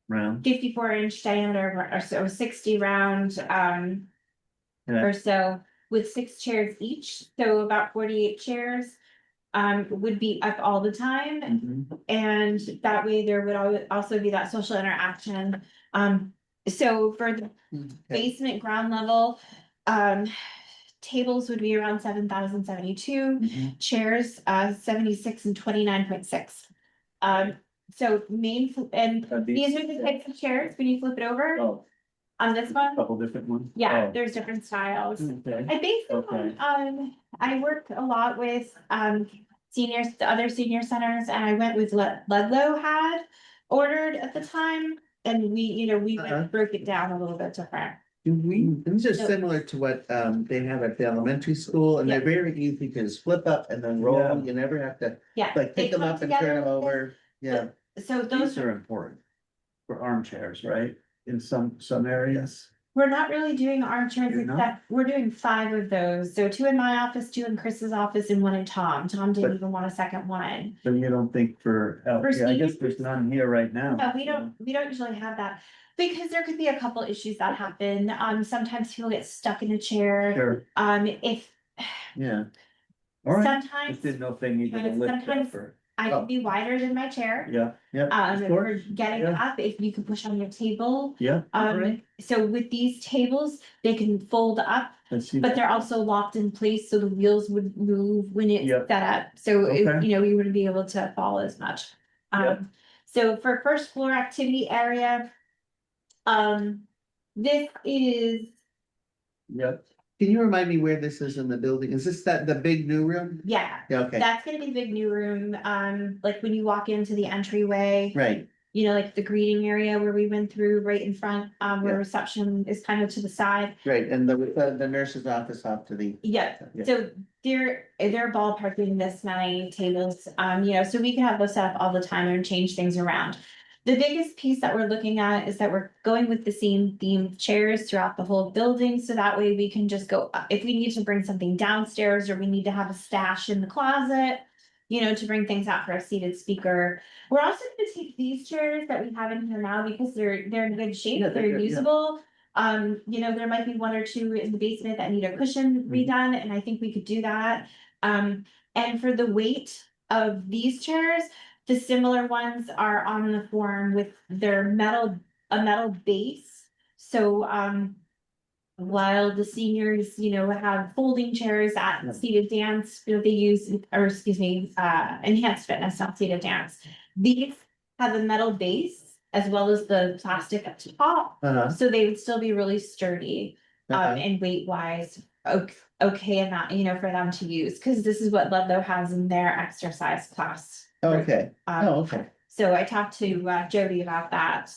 Round. 54-inch diameter or so 60 round Yeah. or so with 6 chairs each, so about 48 chairs would be up all the time, Mhm. and that way there would also be that social interaction. So for the Okay. basement ground level, tables would be around 7,072, Mhm. chairs, 76 and 29.6. So and these are the types of chairs, when you flip it over Oh, on this one, couple different ones? yeah, Oh, there's different styles. Okay, I think, Okay. I work a lot with, seniors, the other senior centers, and I went with Ludlow had ordered at the time. And we Uh-huh. broke it down a little bit different. These are So- similar to what they have at the elementary school, and they're very easy to just flip up and then roll. Yeah. You never have to Yeah. like they pick them come up and together turn them with this. over. Yeah, So those these are important for armchairs, right? In some areas. we're not really doing armchairs, You're not? except we're doing 5 of those. So 2 in my office, 2 in Chris's office, and 1 in Tom. Tom didn't But- even want a second one. So you don't think for, For yeah, I guess seniors? there's none here right now. No, we don't usually have that, because there could be a couple issues that happen. Sometimes people get stuck in a chair. Sure, If yeah. all right. sometimes Just didn't know if they needed a lift Sometimes- up or, I can be wider than my chair. yeah, Of For course. getting Yeah. up, if you can push on your table. yeah. all right. So with these tables, they can fold up, Let's see but that. they're also locked in place, so the wheels would move when it's Yep. set up. So Okay. you wouldn't be able to fall as much. Yep. So for first floor activity area, this is, Yep, Can you remind me where this is in the building? Is this the big new room? yeah, Yeah, okay, that's gonna be big new room. Like when you walk into the entryway. right, Like the greeting area where we went through right in front, where Yeah. reception is kind of to the side. right, and the nurse's office off to the. Yeah, Yeah. so they're ballparking this many tables, so we can have those set up all the time and change things around. The biggest piece that we're looking at is that we're going with the same themed chairs throughout the whole building, so that way we can just go, if we need to bring something downstairs or we need to have a stash in the closet. To bring things out for a seated speaker. We're also gonna take these chairs that we have in here now because they're in good shape, Yeah, they're they're good, yeah. usable. There might be 1 or 2 in the basement that need a cushion redone, and I think we could do that. And for the weight of these chairs, the similar ones are on the form with their a metal base. So, while the seniors, have folding chairs at Yeah. seated dance, they use, or excuse me, enhanced fitness, not seated dance. These have a metal base as well as the plastic at the top, Uh-huh, so they would still be really sturdy, uh-huh, and weight wise, okay, and that, for them to use, because this is what Ludlow has in their exercise class. okay, Um, okay. So I talked to Jody about that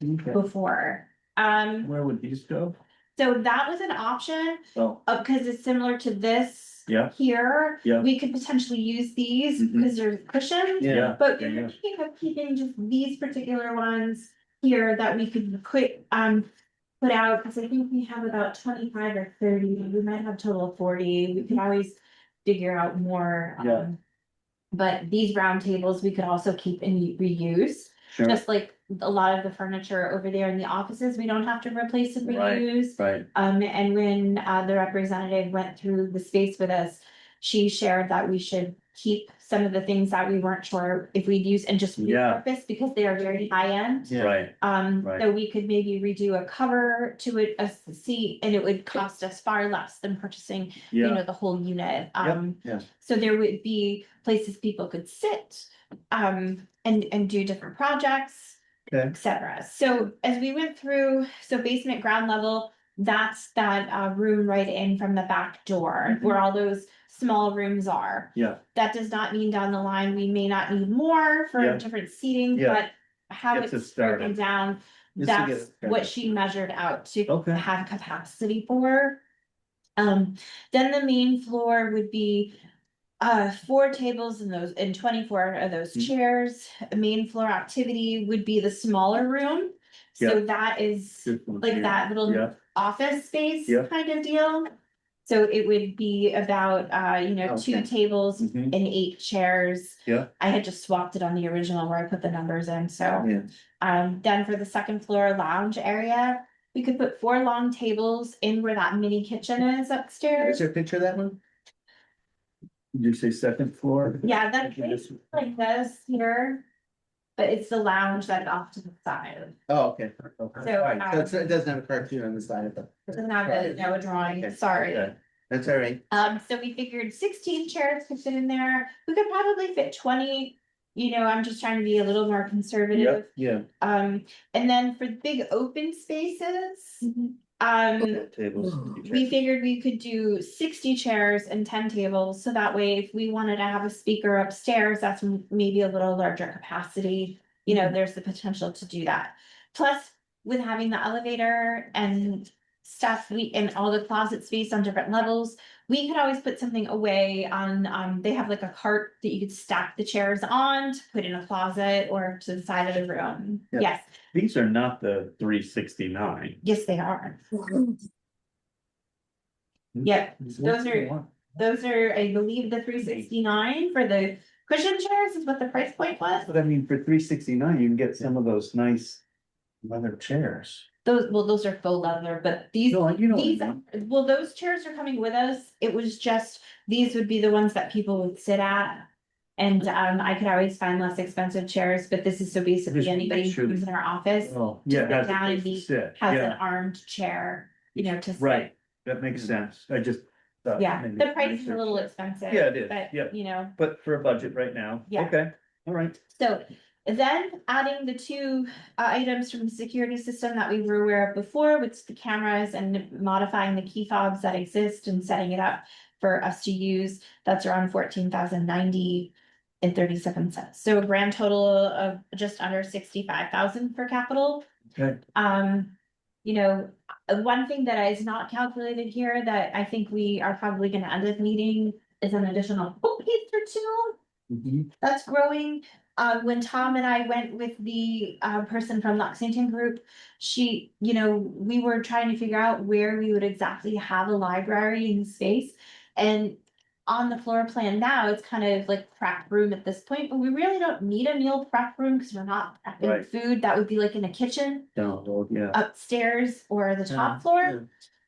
okay. before. Where would these go? So that was an option, Oh, because it's similar to this. Yeah. Here. Yeah. We could potentially use these Mhm. because they're cushioned. Yeah. But Yeah, we yeah. were thinking of keeping just these particular ones here that we could put out, because I think we have about 25 or 30, we might have a total of 40, we could always figure out more. Yeah. But these round tables, we could also keep and reuse. sure, Just like a lot of the furniture over there in the offices, we don't have to replace and Right. reuse. right, And when the representative went through the space with us, she shared that we should keep some of the things that we weren't sure if we'd use and just Yeah. repurpose, because they are very high end. Yeah. right, Right. So we could maybe redo a cover to it, a seat, and it would cost us far less than purchasing, yeah, the whole unit. yeah. So there would be places people could sit, and do different projects, Okay. etc. So as we went through, so basement ground level, that's that room right in from the back door, where all those small rooms are. yeah, That does not mean down the line, we may not need more for Yeah. different seating, Yeah. but how Gets us it's broken started. down, Just to get that's us started. what she measured out to Okay. have capacity for. Then the main floor would be 4 tables and 24 of those Mhm. chairs. The main floor activity would be the smaller room. So that is Good one, like yeah. that little Yeah. office space Yeah. kind of deal. So it would be about, 2 Okay. tables Mhm. and 8 chairs. Yeah. I had just swapped it on the original where I put the numbers in, so. Yeah. Then for the second floor lounge area, we could put 4 long tables in where that mini kitchen is Is upstairs. there a picture of that one? Did you say second floor? Yeah, that's like this here. But it's the lounge that's off to the side. Oh, okay. Okay. So, Right. So it doesn't have a cartoon on the side of it. it doesn't have a drawing, Okay. sorry. Okay. That's all right. So we figured 16 chairs could fit in there. We could probably fit 20. You know, I'm just trying to be a little more conservative. Yeah. And then for big open spaces, Tables. we figured we could do 60 chairs and 10 tables, so that way if we wanted to have a speaker upstairs, that's maybe a little larger capacity. You know, there's the potential to do that. Plus, with having the elevator and stuff, and all the closet space on different levels, we could always put something away on, they have like a cart that you could stack the chairs on to put in a closet or to the side of the room. Yeah. Yes, These are not the 369. yes, they are. Yep, those are, I believe, the 369 for the cushion chairs is what the price point was. But I mean, for 369, you can get some of those nice leather chairs. Those are faux leather, but these, No, you know what I these, mean. well, those chairs are coming with us. It was just, these would be the ones that people would sit at. And I could always find less expensive chairs, but this is so basically Just make anybody sure who's in our office Oh, Just yeah. sit it has a down and place to be- sit. has an Yeah, armed chair, you know, to sit. right. That makes sense. I just. thought Yeah, maybe the price is a research little that. expensive. Yeah, it is. But, Yep. you know, But for a budget right now. Yeah. Okay, all right. so then adding the two items from the security system that we were aware of before, which is the cameras and modifying the key fobs that exist and setting it up for us to use, that's around 14,090 and 37 cents. So a grand total of just under 65,000 for capital. Okay. You know, one thing that is not calculated here that I think we are probably gonna end up needing is an additional bookcase or two Mhm. that's growing. When Tom and I went with the person from Lexington Group, she, you know, we were trying to figure out where we would exactly have a library in space. And on the floor plan now, it's kind of like prep room at this point, but we really don't need a meal prep room because we're not prepping Right. food. That would be like in a kitchen Down the road, yeah. upstairs or the top floor.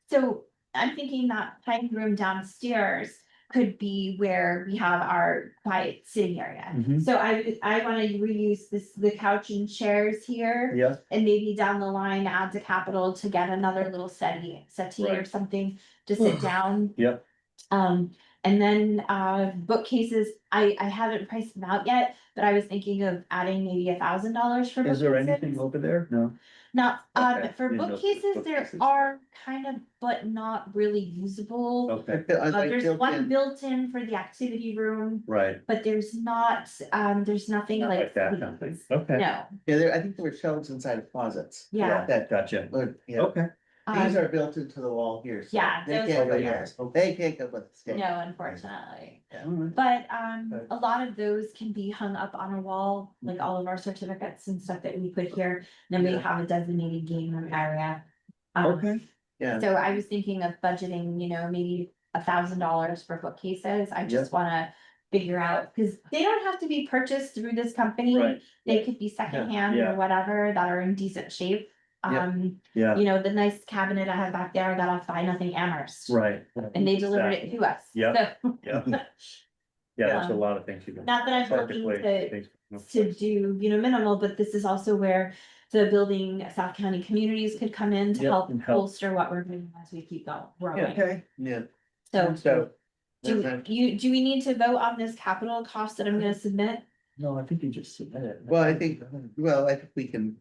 So I'm thinking that playing room downstairs could be where we have our quiet sitting area. Mhm. So I wanna reuse the couch and chairs here. Yeah, And maybe down the line add to capital to get another little settee or Right. something to sit down. Yep. And then bookcases, I haven't priced them out yet, but I was thinking of adding maybe $1,000 for is there bookcases. anything over there? No. Not, Okay, for didn't know if bookcases, there bookcases. are kind of, but not really usable. Okay, There's one built in for the activity room, right. but there's not, there's nothing Not like. like that, nothing. suites. Okay. No, Yeah, I think there were shelves inside of closets. yeah, That, Gotcha. yeah, Okay. these um, are built into the wall here. so Yeah, They those can't are go here. there. They can't go with the stick. no, unfortunately. All right. But Okay. a lot of those can be hung up on a wall, like all of our certificates and stuff that we put here, then we Yeah. have a designated game room area. Okay. Yeah, So I was thinking of budgeting, you know, maybe $1,000 for bookcases. I just wanna figure out, cause they don't have to be purchased through this company. Right. They could be secondhand Yeah. or whatever that are in decent shape. Yeah. Yeah, You know, the nice cabinet I have back there, I got off Buy Nothing Amherst. right. And they delivered it to us. Yep. So, Yeah. Yeah, there's a lot of things you can. not that I'm Hard to looking place to things. do, you know, minimal, but this is also where the building South County communities could come in to Yep, help and help. bolster what we're doing as we keep going, growing. Okay. yeah, So so. do that's- do we need to vote on this capital cost that I'm gonna submit? No, I think you just submit it. Well, I think we can,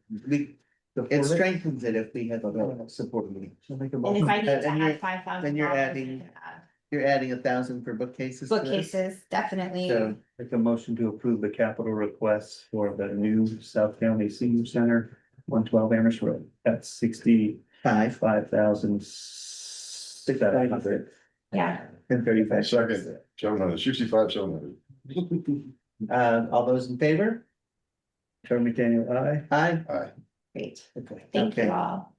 it strengthens it if we have a vote support me. So make a And if motion. I need to And you're- add $5,000. then you're adding- You're adding 1,000 for bookcases? to this? Bookcases, definitely. So, Make a motion to approve the capital requests for the new South County Senior Center, 112 Amherst Road. That's 65,700. Yeah, and 35. Second. 700, 65, 700. All those in favor? Charlie McDaniel, aye. Aye. Aye. great. Okay. Thank you Okay. all.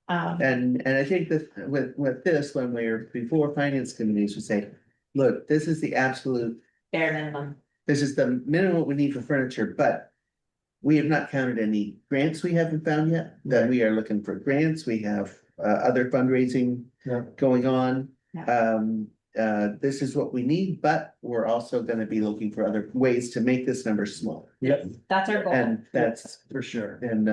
And I think that with this, when we're before finance committees, we say, look, this is the absolute, Bare minimum. this is the minimum we need for furniture, but. We have not counted any grants we haven't found yet, that we are looking for grants, we have other fundraising Yeah. going on. Yeah. This is what we need, but we're also gonna be looking for other ways to make this number smaller. Yep, That's our goal. And that's, for sure. and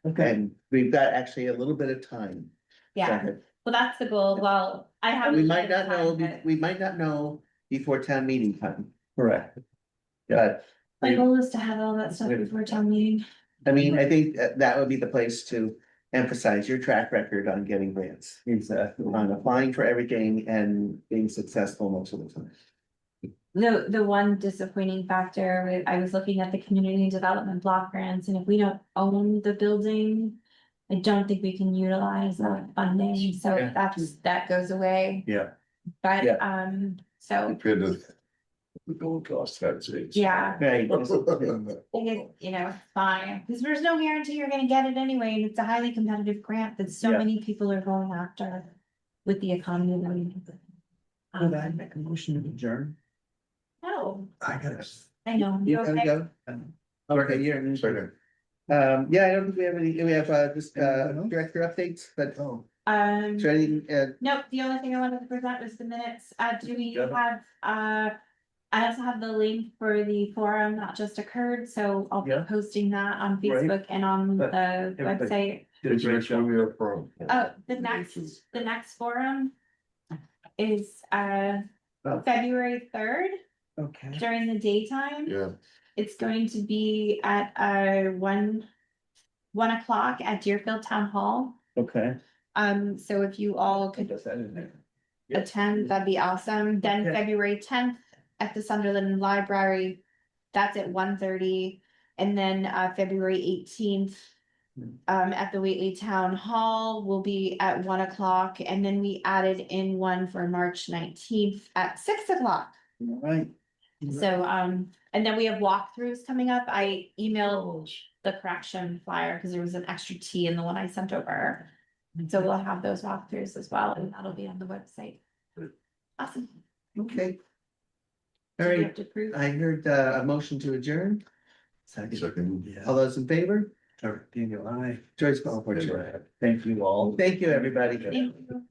Okay. and we've got actually a little bit of time. Yeah, Well, that's the goal. Well, I And haven't. we might not know, defined it. we might not know before town meeting time, Correct. but. My goal is to have all that stuff before town meeting. I mean, I think that would be the place to emphasize your track record on getting grants, Exactly. on applying for everything and being successful most of the time. The one disappointing factor, I was looking at the community development block grants, and if we don't own the building. I don't think we can utilize that funding, so Yeah. that goes away, Yeah, but, Yeah. so, Compared to the gold cost, that's it. yeah. Right. I think it, it's fine, because there's no guarantee you're gonna get it anyway, and it's a highly competitive grant that so Yeah. many people are going after with the economy. could I make a motion to adjourn? No, I gotta. I know, You you gotta okay? go? Okay, you're. Second. Yeah, I don't think we have any, we have, just, director updates, but, is there anything, Nope, the only thing I wanted to present was the minutes, do we Got it. have, I also have the link for the forum that just occurred, so I'll be Yeah. posting that on Right. Facebook and on But the everybody- website. Did a great job. we are from. Oh, the next forum is, Oh. February 3rd okay. during the daytime. Yeah, It's going to be at, 1 o'clock at Deerfield Town Hall. Okay. So if you all could Put that in there. Yeah. attend, that'd be awesome. Then Okay. February 10th at the Sunderland Library, that's at 1:30. And then February 18th at the Whately Town Hall will be at 1 o'clock. And then we added in one for March 19th at 6 o'clock. All right. So and then we have walkthroughs coming up. I emailed the correction flyer because there was an extra T in the one I sent over. So we'll have those walkthroughs as well, and that'll be on the website. Awesome. Okay. Do All we right, have to approve? I heard a motion to adjourn. second. All those in favor? Daniel, I. Joyce Ballford. Thank you all. Thank you, everybody. Thank you.